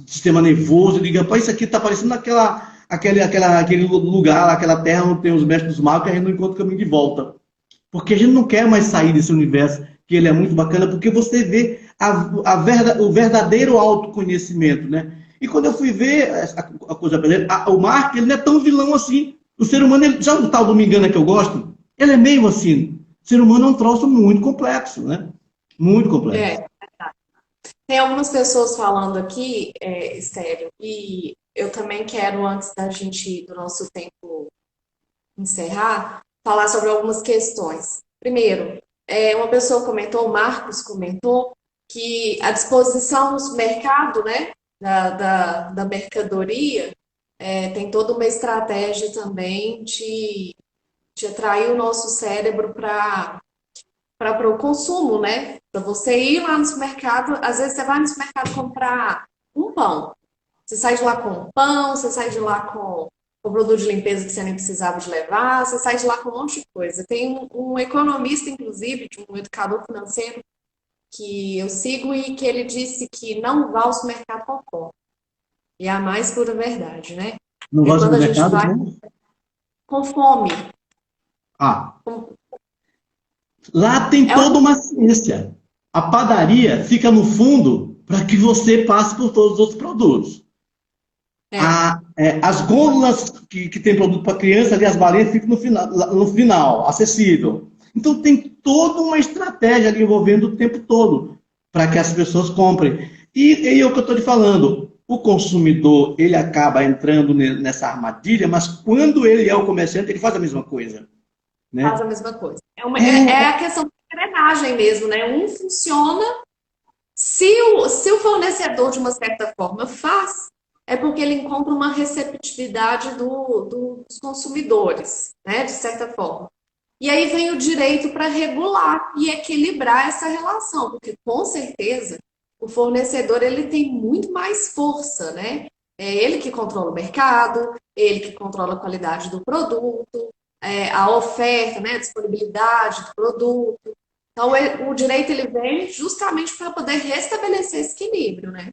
[SPEAKER 2] sistema nervoso. Eu digo, rapaz, isso aqui está parecendo aquele lugar, aquela terra onde tem os mestres dos magos que a gente não encontra o caminho de volta. Porque a gente não quer mais sair desse universo, que ele é muito bacana, porque você vê o verdadeiro autoconhecimento, né? E quando eu fui ver a coisa brasileira, o Mark, ele não é tão vilão assim. O ser humano, já o tal do Me Engana que eu gosto, ele é meio assim. O ser humano é um troço muito complexo, né? Muito complexo.
[SPEAKER 1] É. Tem algumas pessoas falando aqui, Estéreo, e eu também quero, antes do nosso tempo encerrar, falar sobre algumas questões. Primeiro, uma pessoa comentou, o Marcos comentou, que a disposição no mercado, né, da mercadoria, tem toda uma estratégia também de atrair o nosso cérebro para o consumo, né? Para você ir lá no supermercado, às vezes você vai no supermercado comprar um pão. Você sai de lá com pão, você sai de lá com produto de limpeza que você nem precisava de levar, você sai de lá com um monte de coisa. Tem um economista, inclusive, de um educador financeiro que eu sigo e que ele disse que não vá ao supermercado com fome. E é a mais pura verdade, né?
[SPEAKER 2] Não
[SPEAKER 1] Porque
[SPEAKER 2] vai ao
[SPEAKER 1] quando a gente
[SPEAKER 2] supermercado,
[SPEAKER 1] vai
[SPEAKER 2] não?
[SPEAKER 1] com fome,
[SPEAKER 2] Ah,
[SPEAKER 1] com-
[SPEAKER 2] lá tem
[SPEAKER 1] é
[SPEAKER 2] toda
[SPEAKER 1] um...
[SPEAKER 2] uma ciência. A padaria fica no fundo para que você passe por todos os outros produtos.
[SPEAKER 1] É,
[SPEAKER 2] As gôndolas que tem produto para criança, ali as balinhas ficam no final, acessível. Então tem toda uma estratégia ali envolvendo o tempo todo para que as pessoas comprem. E é o que eu estou te falando, o consumidor ele acaba entrando nessa armadilha, mas quando ele é o comerciante, ele faz a mesma coisa,
[SPEAKER 1] faz
[SPEAKER 2] né?
[SPEAKER 1] a mesma coisa. É
[SPEAKER 2] É,
[SPEAKER 1] a questão da engrenagem mesmo, né? Um funciona. Se o fornecedor, de uma certa forma, faz, é porque ele encontra uma receptividade dos consumidores, né? De certa forma. E aí vem o direito para regular e equilibrar essa relação, porque com certeza o fornecedor ele tem muito mais força, né? É ele que controla o mercado, ele que controla a qualidade do produto, a oferta, né? A disponibilidade do produto. Então, o direito ele vem justamente para poder restabelecer esse equilíbrio, né?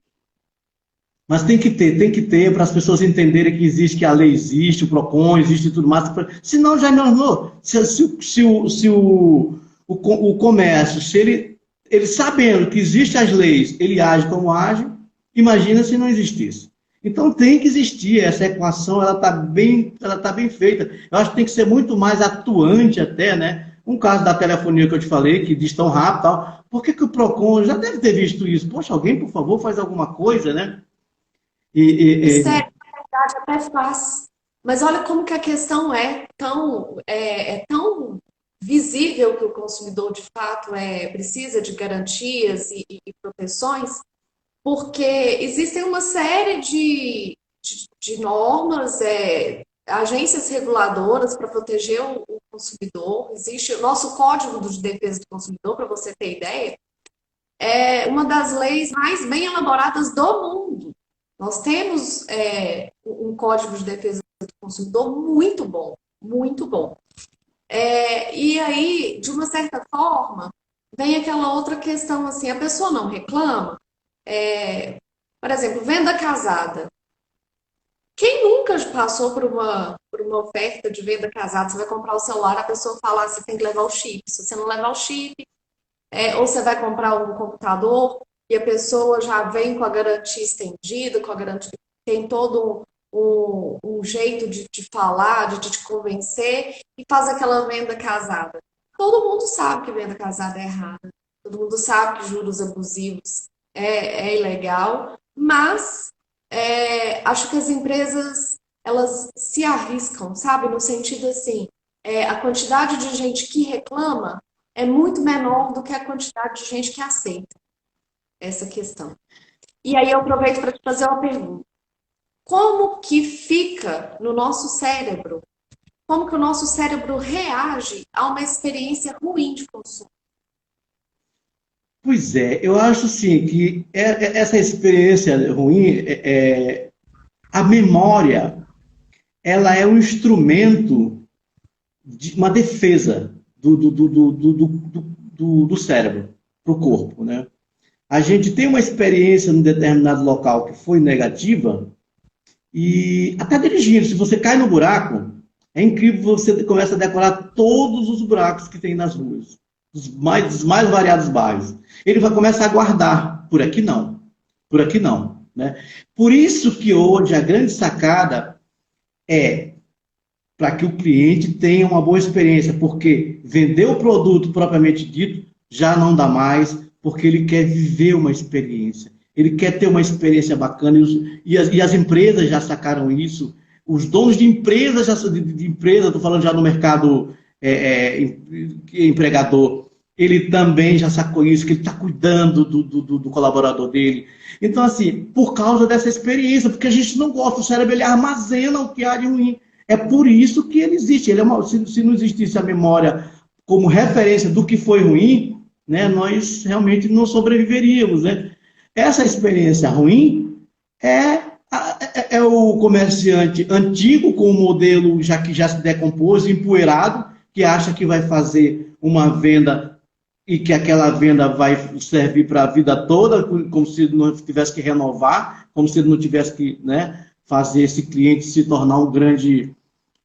[SPEAKER 2] mas tem que ter para as pessoas entenderem que existe, que a lei existe, o PROCON existe e tudo mais. Senão já não. Se o comércio, se ele sabendo que existem as leis, ele age como age, imagina se não existisse. Então tem que existir essa equação, ela tá bem feita. Eu acho que tem que ser muito mais atuante até, né? Um caso da telefonia que eu te falei, que diz tão rápido, tal. Por que o PROCON já deve ter visto isso? Poxa, alguém, por favor, faz alguma coisa, né? E,
[SPEAKER 1] E
[SPEAKER 2] e,
[SPEAKER 1] sério,
[SPEAKER 2] e,
[SPEAKER 1] na verdade até faz. Mas olha como que a questão é tão visível que o consumidor de fato precisa de garantias e proteções, porque existem uma série de normas, agências reguladoras para proteger o consumidor. Existe o nosso Código de Defesa do Consumidor, para você ter ideia, é uma das leis mais bem elaboradas do mundo. Nós temos um Código de Defesa do Consumidor muito bom, muito bom. E aí, de uma certa forma, vem aquela outra questão assim, a pessoa não reclama, por exemplo, venda casada. Quem nunca passou por uma oferta de venda casada? Você vai comprar o celular, a pessoa fala, você tem que levar o chip. Se você não levar o chip, ou você vai comprar um computador e a pessoa já vem com a garantia estendida, com a garantia, tem todo um jeito de falar, de te convencer e faz aquela venda casada. Todo mundo sabe que venda casada é errada. Todo mundo sabe que juros abusivos é ilegal, mas acho que as empresas elas se arriscam, sabe? No sentido assim, a quantidade de gente que reclama é muito menor do que a quantidade de gente que aceita essa questão. E aí eu aproveito para te fazer uma pergunta. Como que fica no nosso cérebro? Como que o nosso cérebro reage a uma experiência ruim de consumo?
[SPEAKER 2] pois é, eu acho assim que essa experiência ruim, a memória, ela é um instrumento de uma defesa do cérebro para o corpo, né? A gente tem uma experiência num determinado local que foi negativa e até dirigindo, se você cai no buraco, é incrível, você começa a decorar todos os buracos que tem nas ruas, dos mais variados bairros. Ele vai começar a guardar, por aqui não, né? Por isso que hoje a grande sacada é para que o cliente tenha uma boa experiência, porque vender o produto propriamente dito já não dá mais, porque ele quer viver uma experiência. Ele quer ter uma experiência bacana e as empresas já sacaram isso. Os donos de empresas, de empresa, estou falando já no mercado empregador, ele também já sacou isso, que ele está cuidando do colaborador dele. Então, assim, por causa dessa experiência, porque a gente não gosta, o cérebro ele armazena o que há de ruim. É por isso que ele existe. Se não existisse a memória como referência do que foi ruim, né, nós realmente não sobreviveríamos. Né? Essa experiência ruim é é o comerciante antigo com o modelo já que já se decompôs, empoeirado, que acha que vai fazer uma venda e que aquela venda vai servir para a vida toda, como se não tivesse que renovar, como se não tivesse que, né, fazer esse cliente se tornar um grande...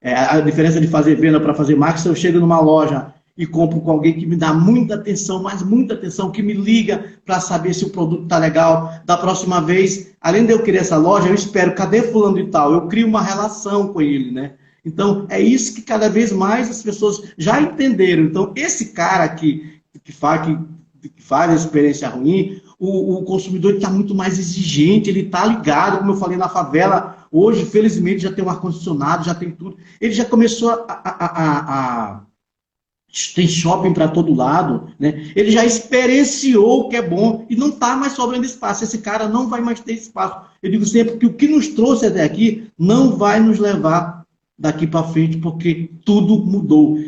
[SPEAKER 2] a diferença de fazer venda para fazer marketing, eu chego numa loja e compro com alguém que me dá muita atenção, mas muita atenção, que me liga para saber se o produto está legal. Da próxima vez, além de eu querer essa loja, eu espero, cadê fulano e tal? Eu crio uma relação com ele, né? Então, é isso que cada vez mais as pessoas já entenderam. Então, esse cara que faz a experiência ruim, o consumidor está muito mais exigente, ele está ligado, como eu falei, na favela, hoje, felizmente, já tem um ar-condicionado, já tem tudo. Ele já começou tem shopping para todo lado, né? Ele já experienciou o que é bom e não está mais sobrando espaço. Esse cara não vai mais ter espaço. Eu digo sempre que o que nos trouxe até aqui não vai nos levar daqui para frente, porque tudo mudou.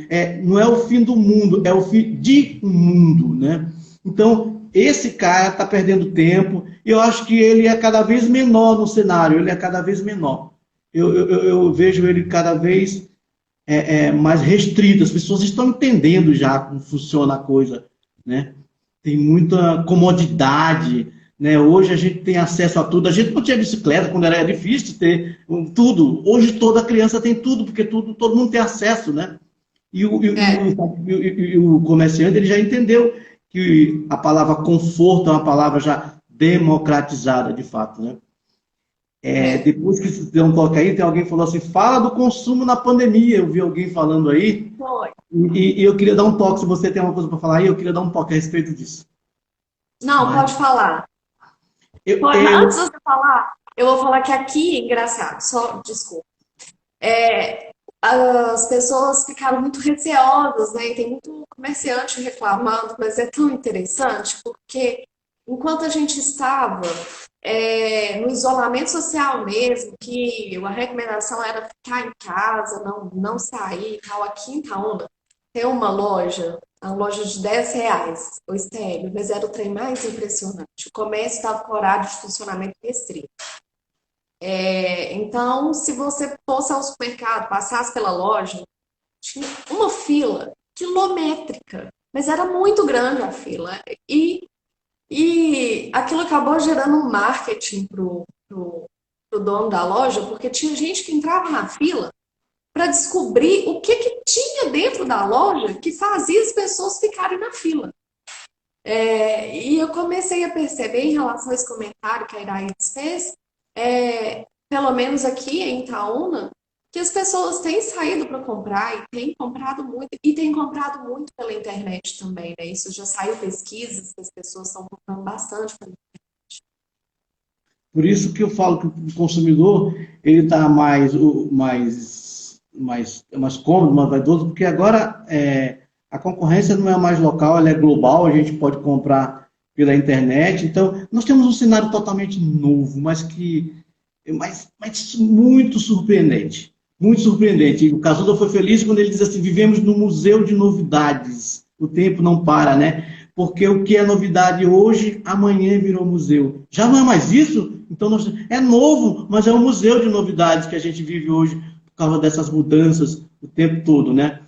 [SPEAKER 2] Não é o fim do mundo, é o fim de um mundo, né? Então, esse cara está perdendo tempo e eu acho que ele é cada vez menor no cenário, ele é cada vez menor. Eu vejo ele cada vez mais restrito, as pessoas estão entendendo já como funciona a coisa, né? Tem muita comodidade, né? Hoje a gente tem acesso a tudo, a gente não tinha bicicleta quando era difícil ter tudo, hoje toda criança tem tudo, porque todo mundo tem acesso, né? O comerciante ele já entendeu que a palavra conforto é uma palavra já democratizada, de fato, né? Depois que você deu um toque aí, tem alguém que falou assim, fala do consumo na pandemia. Eu vi alguém falando aí.
[SPEAKER 1] Foi.
[SPEAKER 2] E eu queria dar um toque, se você tem alguma coisa para falar aí, eu queria dar um toque a respeito disso.
[SPEAKER 1] Não, pode falar. Mas antes de você falar, eu vou falar que aqui, engraçado, só desculpa. As pessoas ficaram muito receosas, né? E tem muito comerciante reclamando, mas é tão interessante, porque enquanto a gente estava no isolamento social mesmo, que a recomendação era ficar em casa, não sair e tal, aqui em Itaúna tem uma loja de R$ 10, o estéreo, mas era o trem mais impressionante. O comércio estava com horário de funcionamento restrito. Então, se você fosse ao supermercado, passasse pela loja, tinha uma fila quilométrica, mas era muito grande a fila. E aquilo acabou gerando um marketing pro dono da loja, porque tinha gente que entrava na fila para descobrir o que tinha dentro da loja que fazia as pessoas ficarem na fila. E eu comecei a perceber em relação a esse comentário que a Iraídes fez, pelo menos aqui em Itaúna, que as pessoas têm saído para comprar e têm comprado muito pela internet também, né? Isso já saiu pesquisas que as pessoas estão comprando bastante pela internet.
[SPEAKER 2] Por isso que eu falo que o consumidor ele está mais cômodo, mais vaidoso, porque agora a concorrência não é mais local, ela é global, a gente pode comprar pela internet. Então, nós temos um cenário totalmente novo, mas muito surpreendente. Muito surpreendente. O Casuda foi feliz quando ele diz assim, vivemos num museu de novidades. O tempo não para, né? Porque o que é novidade hoje, amanhã virou museu. Já não é mais isso? Então, é novo, mas é um museu de novidades que a gente vive hoje por causa dessas mudanças o tempo todo, né?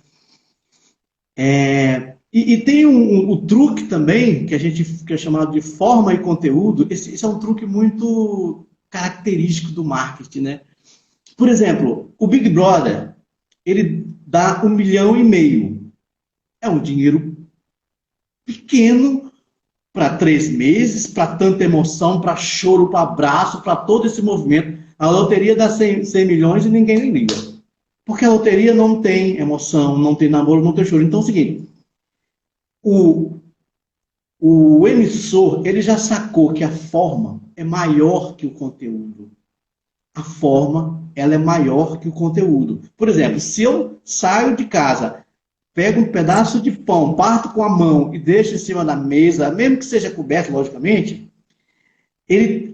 [SPEAKER 2] E tem o truque também, que é chamado de forma e conteúdo. Esse é um truque muito característico do marketing, né? Por exemplo, o Big Brother, ele dá 1,5 milhão. É um dinheiro pequeno para 3 meses, para tanta emoção, para choro, para abraço, para todo esse movimento. A loteria dá 100 milhões e ninguém liga. Porque a loteria não tem emoção, não tem namoro, não tem choro. Então é o seguinte, o emissor, ele já sacou que a forma é maior que o conteúdo. A forma, ela é maior que o conteúdo. Por exemplo, se eu saio de casa, pego um pedaço de pão, parto com a mão e deixo em cima da mesa, mesmo que seja coberto, logicamente,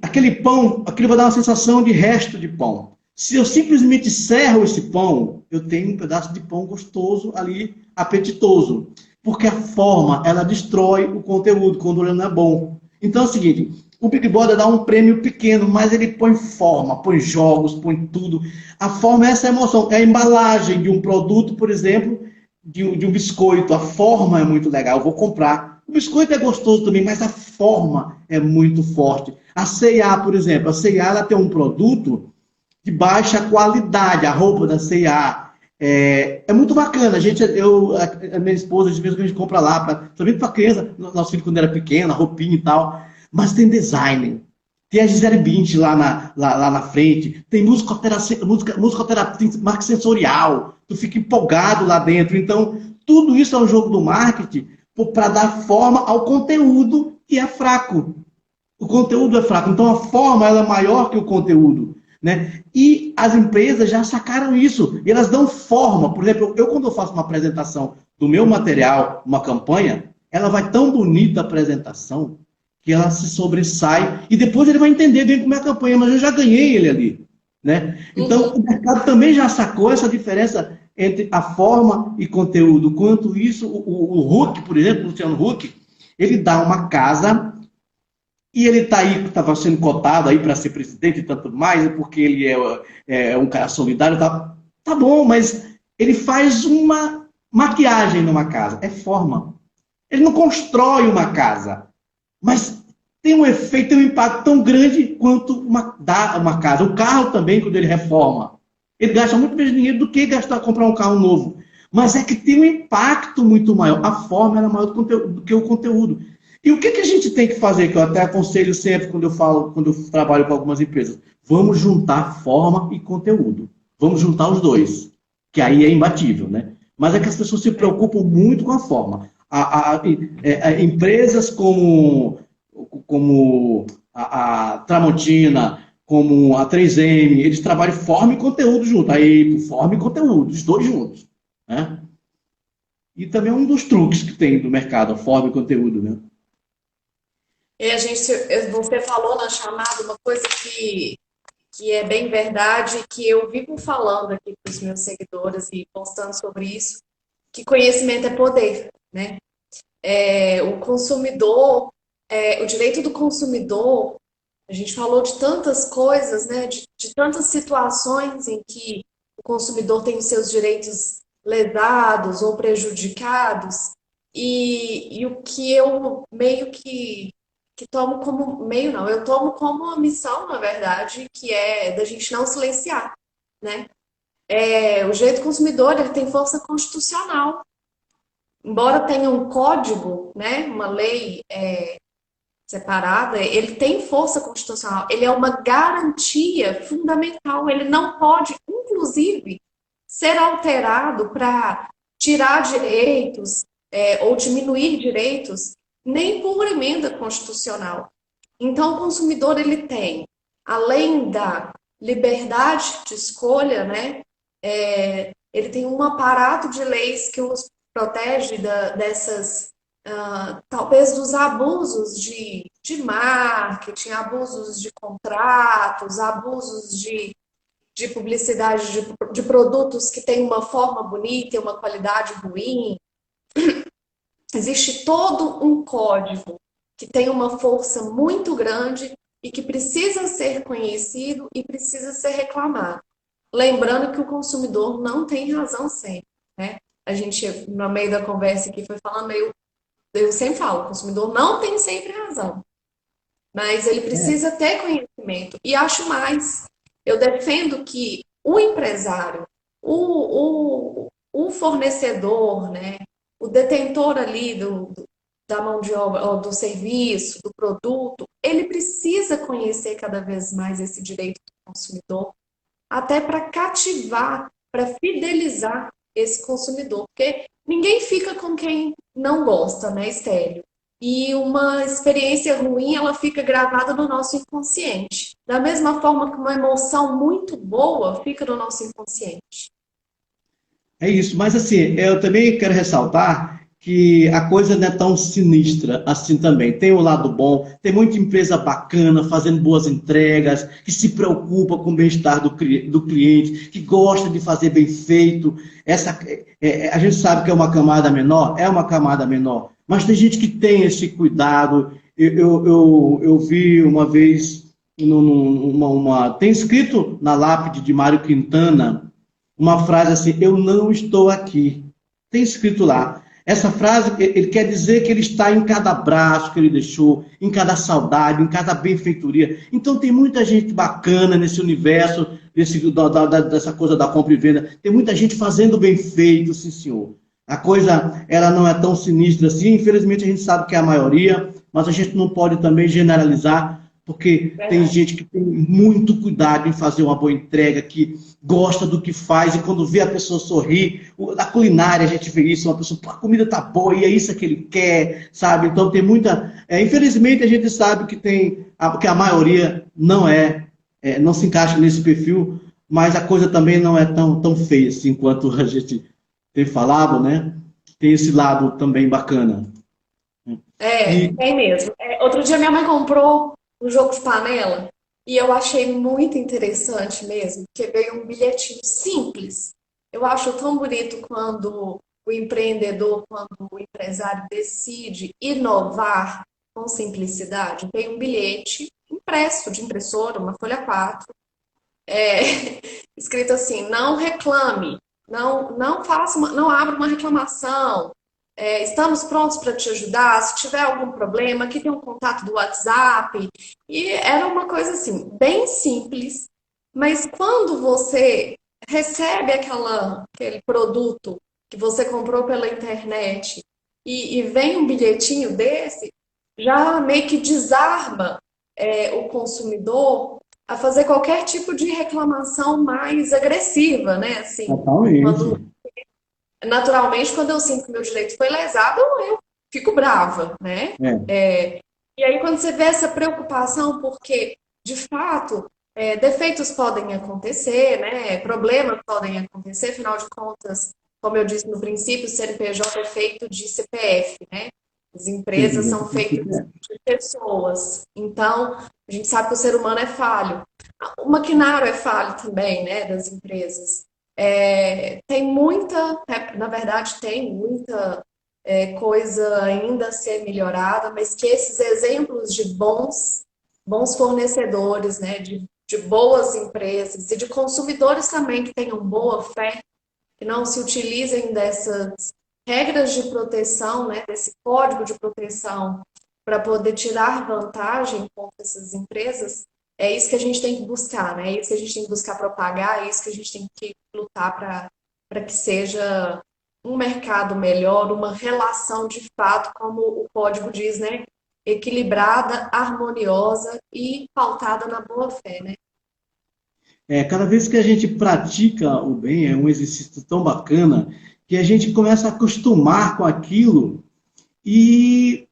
[SPEAKER 2] aquele pão, aquilo vai dar uma sensação de resto de pão. Se eu simplesmente serro esse pão, eu tenho um pedaço de pão gostoso ali, apetitoso. Porque a forma, ela destrói o conteúdo quando ele não é bom. Então é o seguinte, O Big Brother dá um prêmio pequeno, mas ele põe forma, põe jogos, põe tudo. A forma é essa emoção. É a embalagem de um produto, por exemplo, de um biscoito. A forma é muito legal, eu vou comprar. O biscoito é gostoso também, mas a forma é muito forte. A C&A, por exemplo, a C&A ela tem um produto de baixa qualidade, a roupa da C&A. É muito bacana. A minha esposa, de vez em quando a gente compra lá, principalmente para criança, nosso filho quando era pequeno, a roupinha e tal. Mas tem design. Tem a Gisele Bündchen lá na frente. Tem musicoterapia, tem marketing sensorial. Tu fica empolgado lá dentro. Então, tudo isso é um jogo do marketing para dar forma ao conteúdo que é fraco. O conteúdo é fraco. Então, a forma ela é maior que o conteúdo. Né? E as empresas já sacaram isso. E elas dão forma. Por exemplo, quando eu faço uma apresentação do meu material, uma campanha, ela vai tão bonita a apresentação que ela se sobressai, e depois ele vai entender bem como é a campanha, mas eu já ganhei ele ali. Né? Então, o mercado também já sacou essa diferença entre a forma e conteúdo. Quanto isso, o Huck, por exemplo, o Luciano Huck, ele dá uma casa, e ele está aí, estava sendo cotado aí para ser presidente e tanto mais, porque ele é um cara solidário, tá bom, mas ele faz uma maquiagem numa casa, é forma. Ele não constrói uma casa, mas tem um efeito, tem um impacto tão grande quanto uma casa. O carro também, quando ele reforma, ele gasta muito menos dinheiro do que comprar um carro novo. Mas é que tem um impacto muito maior. A forma é maior do que o conteúdo. E o que a gente tem que fazer, que eu até aconselho sempre quando eu trabalho com algumas empresas? Vamos juntar forma e conteúdo. Vamos juntar os dois, que aí é imbatível, né? Mas é que as pessoas se preocupam muito com a forma. Empresas como a Tramontina, como a 3M, eles trabalham forma e conteúdo junto. Aí, forma e conteúdo, os dois juntos. Né? E também é um dos truques que tem no mercado, a forma e conteúdo. Né?
[SPEAKER 1] E você falou na chamada uma coisa que é bem verdade, que eu vivo falando aqui para os meus seguidores e postando sobre isso, que conhecimento é poder, né? O consumidor, o direito do consumidor, a gente falou de tantas coisas, né? De tantas situações em que o consumidor tem os seus direitos lesados ou prejudicados, e o que eu meio que tomo como, meio não, eu tomo como uma missão, na verdade, que é da gente não silenciar, né? O direito do consumidor, ele tem força constitucional. Embora tenha um código, né, uma lei separada, ele tem força constitucional, ele é uma garantia fundamental, ele não pode, inclusive, ser alterado para tirar direitos ou diminuir direitos, nem por emenda constitucional. Então, o consumidor, ele tem, além da liberdade de escolha, né, ele tem um aparato de leis que os protege dessas, talvez dos abusos de marketing, abusos de contratos, abusos de publicidade de produtos que têm uma forma bonita e uma qualidade ruim. Existe todo um código que tem uma força muito grande e que precisa ser conhecido e precisa ser reclamado. Lembrando que o consumidor não tem razão sempre, né? A gente, no meio da conversa aqui, foi falando eu sempre falo, o consumidor não tem sempre razão, mas ele precisa ter conhecimento. E acho mais, eu defendo que o empresário, o fornecedor, né, o detentor ali da mão de obra, do serviço, do produto, ele precisa conhecer cada vez mais esse direito do consumidor, até para cativar, para fidelizar esse consumidor, porque ninguém fica com quem não gosta, né, Estélio? E uma experiência ruim, ela fica gravada no nosso inconsciente. Da mesma forma que uma emoção muito boa fica no nosso inconsciente.
[SPEAKER 2] É isso, mas assim, eu também quero ressaltar que a coisa não é tão sinistra assim também. Tem o lado bom, tem muita empresa bacana fazendo boas entregas, que se preocupa com o bem-estar do cliente, que gosta de fazer bem feito. A gente sabe que é uma camada menor, mas tem gente que tem esse cuidado Eu vi uma vez, tem escrito na lápide de Mário Quintana uma frase assim: eu não estou aqui. Tem escrito lá. Essa frase, ele quer dizer que ele está em cada abraço que ele deixou, em cada saudade, em cada benfeitoria. Então tem muita gente bacana nesse universo, dessa coisa da compra e venda. Tem muita gente fazendo bem feito, sim, senhor. A coisa, ela não é tão sinistra assim. Infelizmente a gente sabe que é a maioria, mas a gente não pode também generalizar, porque tem gente que tem muito cuidado em fazer uma boa entrega, que gosta do que faz, e quando vê a pessoa sorrir, na culinária a gente vê isso, uma pessoa, a comida tá boa, e é isso que ele quer, sabe? Então tem muita... infelizmente a gente sabe que a maioria não se encaixa nesse perfil, mas a coisa também não é tão feia assim, quanto a gente tem falado, né? Tem esse lado também bacana.
[SPEAKER 1] Tem mesmo. Outro dia minha mãe comprou um jogo de panela e eu achei muito interessante mesmo, porque veio um bilhetinho simples. Eu acho tão bonito quando o empreendedor, quando o empresário decide inovar com simplicidade. Tem um bilhete impresso de impressora, uma folha 4, é, escrito assim: não reclame, não abra uma reclamação. Estamos prontos para te ajudar. Se tiver algum problema, aqui tem um contato do WhatsApp. E era uma coisa assim, bem simples, mas quando você recebe aquele produto que você comprou pela internet e vem um bilhetinho desse, já meio que desarma o consumidor a fazer qualquer tipo de reclamação mais agressiva, né? Assim,
[SPEAKER 2] Totalmente.
[SPEAKER 1] naturalmente, quando eu sinto que meu direito foi lesado, eu fico brava, né?
[SPEAKER 2] É.
[SPEAKER 1] E aí, quando você vê essa preocupação, porque, de fato, defeitos podem acontecer, né? Problemas podem acontecer, afinal de contas, como eu disse no princípio, o CNPJ é feito de CPF, né? As empresas são feitas de pessoas. Então, a gente sabe que o ser humano é falho. O maquinário é falho também, né? Das empresas. Tem muita, na verdade, tem muita coisa ainda a ser melhorada, mas que esses exemplos de bons fornecedores, né, de boas empresas e de consumidores também que tenham boa fé, que não se utilizem dessas regras de proteção, né, desse código de proteção para poder tirar vantagem contra essas empresas. É isso que a gente tem que buscar, né? É isso que a gente tem que buscar propagar, é isso que a gente tem que lutar para que seja um mercado melhor, uma relação de fato, como o código diz, né? Equilibrada, harmoniosa e pautada na boa fé, né?
[SPEAKER 2] Cada vez que a gente pratica o bem, é um exercício tão bacana que a gente começa a acostumar com aquilo e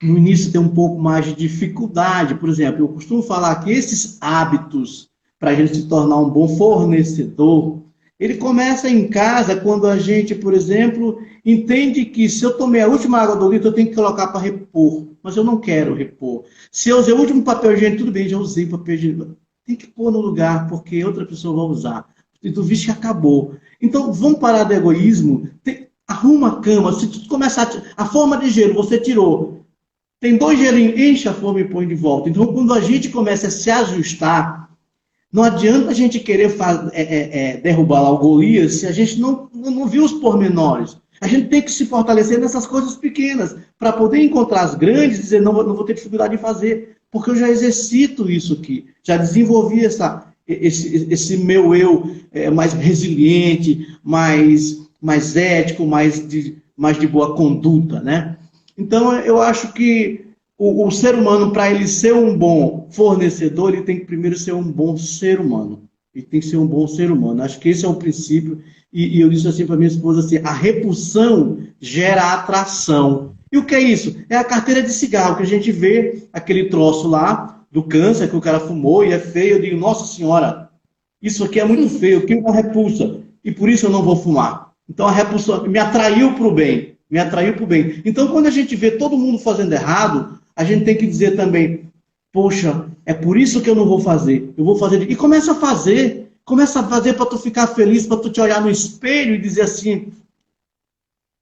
[SPEAKER 2] no início tem um pouco mais de dificuldade. Por exemplo, eu costumo falar que esses hábitos para a gente se tornar um bom fornecedor, ele começa em casa quando a gente, por exemplo, entende que se eu tomei a última água do litro, eu tenho que colocar para repor, mas eu não quero repor. Se eu usei o último papel higiênico, tudo bem, já usei papel higiênico. Tem que pôr no lugar, porque outra pessoa vai usar. E tu viste que acabou. Então, vamos parar do egoísmo. Arruma a cama. Se tu começar a forma de gelo, você tirou. Tem 2 gelinhos, enche a forma e põe de volta. Então, quando a gente começa a se ajustar, não adianta a gente querer derrubar lá o Golias se a gente não viu os pormenores. A gente tem que se fortalecer nessas coisas pequenas, para poder encontrar as grandes e dizer, não vou ter dificuldade em fazer, porque eu já exercito isso aqui, já desenvolvi esse meu eu mais resiliente, mais ético, mais de boa conduta, né? Então, eu acho que o ser humano, para ele ser um bom fornecedor, ele tem que primeiro ser um bom ser humano. Ele tem que ser um bom ser humano. Acho que esse é o princípio. E eu disse assim para minha esposa, assim, a repulsão gera atração. E o que é isso? É a carteira de cigarro, que a gente vê aquele troço lá, do câncer, que o cara fumou e é feio. Eu digo, nossa senhora, isso aqui é muito feio, que uma repulsa. E por isso eu não vou fumar. Então a repulsão me atraiu para o bem. Me atraiu para o bem. Então, quando a gente vê todo mundo fazendo errado, a gente tem que dizer também, poxa, é por isso que eu não vou fazer. Eu vou fazer. E começa a fazer. Começa a fazer para tu ficar feliz, para tu te olhar no espelho e dizer assim,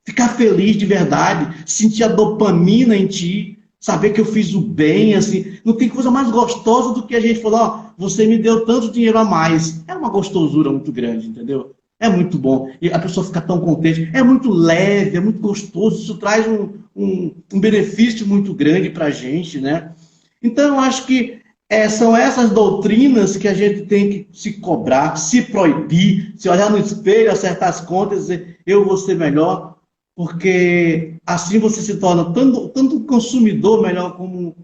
[SPEAKER 2] ficar feliz de verdade, sentir a dopamina em ti, saber que eu fiz o bem, assim, não tem coisa mais gostosa do que a gente falar, ó, você me deu tanto dinheiro a mais. É uma gostosura muito grande, entendeu? É muito bom. E a pessoa fica tão contente. É muito leve, é muito gostoso. Isso traz um benefício muito grande para a gente, né? Então, eu acho que são essas doutrinas que a gente tem que se cobrar, se proibir, se olhar no espelho, acertar as contas e dizer, eu vou ser melhor, porque assim você se torna tanto um consumidor melhor como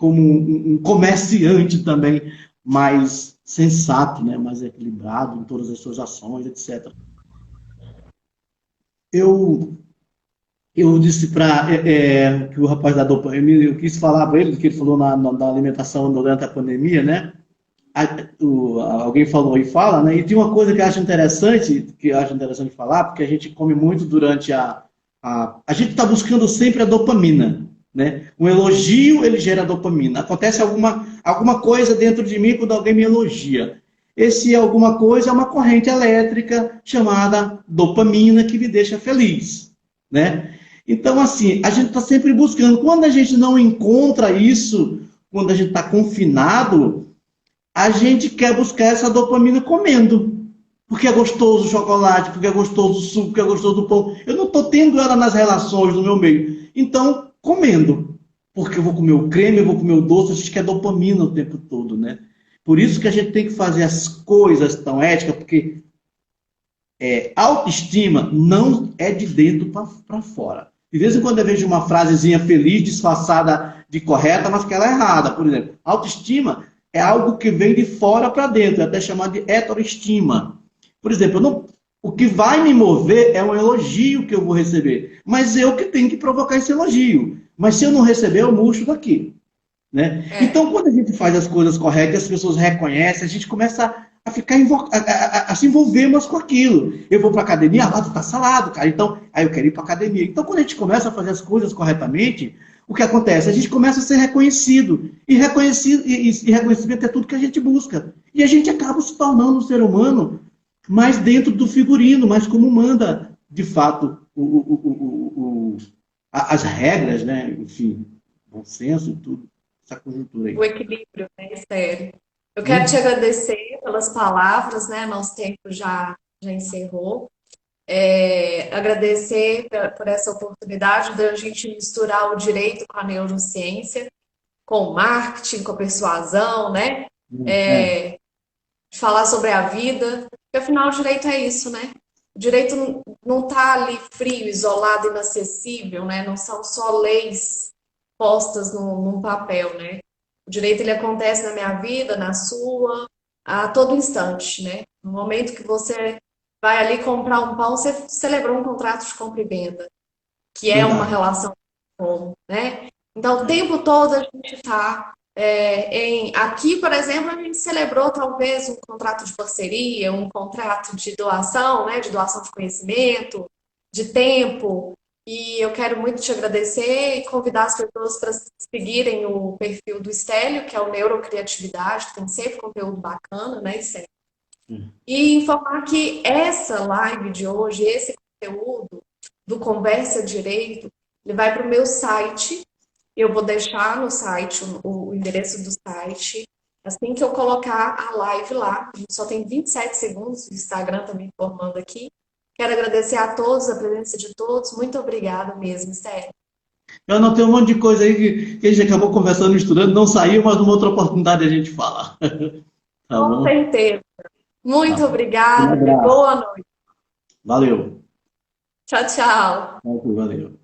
[SPEAKER 2] um comerciante também mais sensato, né? Mais equilibrado em todas as suas ações, etc. Eu, eu disse para que o rapaz da dopamina, eu quis falar para ele, do que ele falou na alimentação durante a pandemia, né? Alguém falou e fala, né? E tem uma coisa que eu acho interessante falar, porque a gente come muito durante a gente está buscando sempre a dopamina, né? Um elogio, ele gera dopamina. Acontece alguma coisa dentro de mim quando alguém me elogia. Esse alguma coisa é uma corrente elétrica chamada dopamina que me deixa feliz, né? Então, assim, a gente está sempre buscando. Quando a gente não encontra isso, quando a gente está confinado, a gente quer buscar essa dopamina comendo. Porque é gostoso o chocolate, porque é gostoso o suco, porque é gostoso o pão. Eu não estou tendo ela nas relações do meu meio. Então, comendo. Porque eu vou comer o creme, eu vou comer o doce, a gente quer dopamina o tempo todo, né? Por isso que a gente tem que fazer as coisas tão éticas, porque autoestima não é de dentro para fora. De vez em quando eu vejo uma frasezinha feliz, disfarçada de correta, mas que ela é errada. Por exemplo, autoestima é algo que vem de fora para dentro, é até chamado de heteroestima. Por exemplo, o que vai me mover é um elogio que eu vou receber, mas eu que tenho que provocar esse elogio. Mas se eu não receber, eu murcho daqui. Né? Então, quando a gente faz as coisas corretas, as pessoas reconhecem, a gente começa a ficar a se envolver mais com aquilo. Eu vou para a academia, lá tu tá salado, cara. Então, aí eu quero ir para a academia. Então, quando a gente começa a fazer as coisas corretamente, o que acontece? A gente começa a ser reconhecido. E reconhecimento é tudo que a gente busca. E a gente acaba se tornando um ser humano mais dentro do figurino, mais como manda, de fato, as regras, né? Enfim, bom senso e tudo. Essa conjuntura aí.
[SPEAKER 1] O equilíbrio, né, Estéreo? Eu quero te agradecer pelas palavras, né? Nosso tempo já encerrou. Agradecer por essa oportunidade de a gente misturar o direito com a neurociência, com o marketing, com a persuasão, né? Falar sobre a vida, porque afinal o direito é isso, né? O direito não está ali frio, isolado, inacessível, né? Não são só leis postas num papel, né? O direito ele acontece na minha vida, na sua, a todo instante, né? No momento que você vai ali comprar um pão, você celebrou um contrato de compra e venda, que é uma relação com, né? Então, o tempo todo a gente está aqui, por exemplo, a gente celebrou talvez um contrato de parceria, um contrato de doação, né? De doação de conhecimento, de tempo. E eu quero muito te agradecer e convidar as pessoas para seguirem o perfil do Estélio, que é o Neurocriatividade, que tem sempre conteúdo bacana, né, Estélio? E informar que essa live de hoje, esse conteúdo do Conversa Direito, ele vai para o meu site. Eu vou deixar no site o endereço do site. Assim que eu colocar a live lá, a gente só tem 27 segundos, o Instagram está me informando aqui. Quero agradecer a todos, a presença de todos. Muito obrigada mesmo, Estéreo.
[SPEAKER 2] Eu anotei um monte de coisa aí que a gente acabou conversando, estudando, não saiu, mas numa outra oportunidade a gente fala. Tá
[SPEAKER 1] Com
[SPEAKER 2] bom?
[SPEAKER 1] certeza. Muito
[SPEAKER 2] Tá.
[SPEAKER 1] obrigada.
[SPEAKER 2] Um abraço.
[SPEAKER 1] Boa noite.
[SPEAKER 2] Valeu.
[SPEAKER 1] Tchau, tchau.
[SPEAKER 2] Valeu.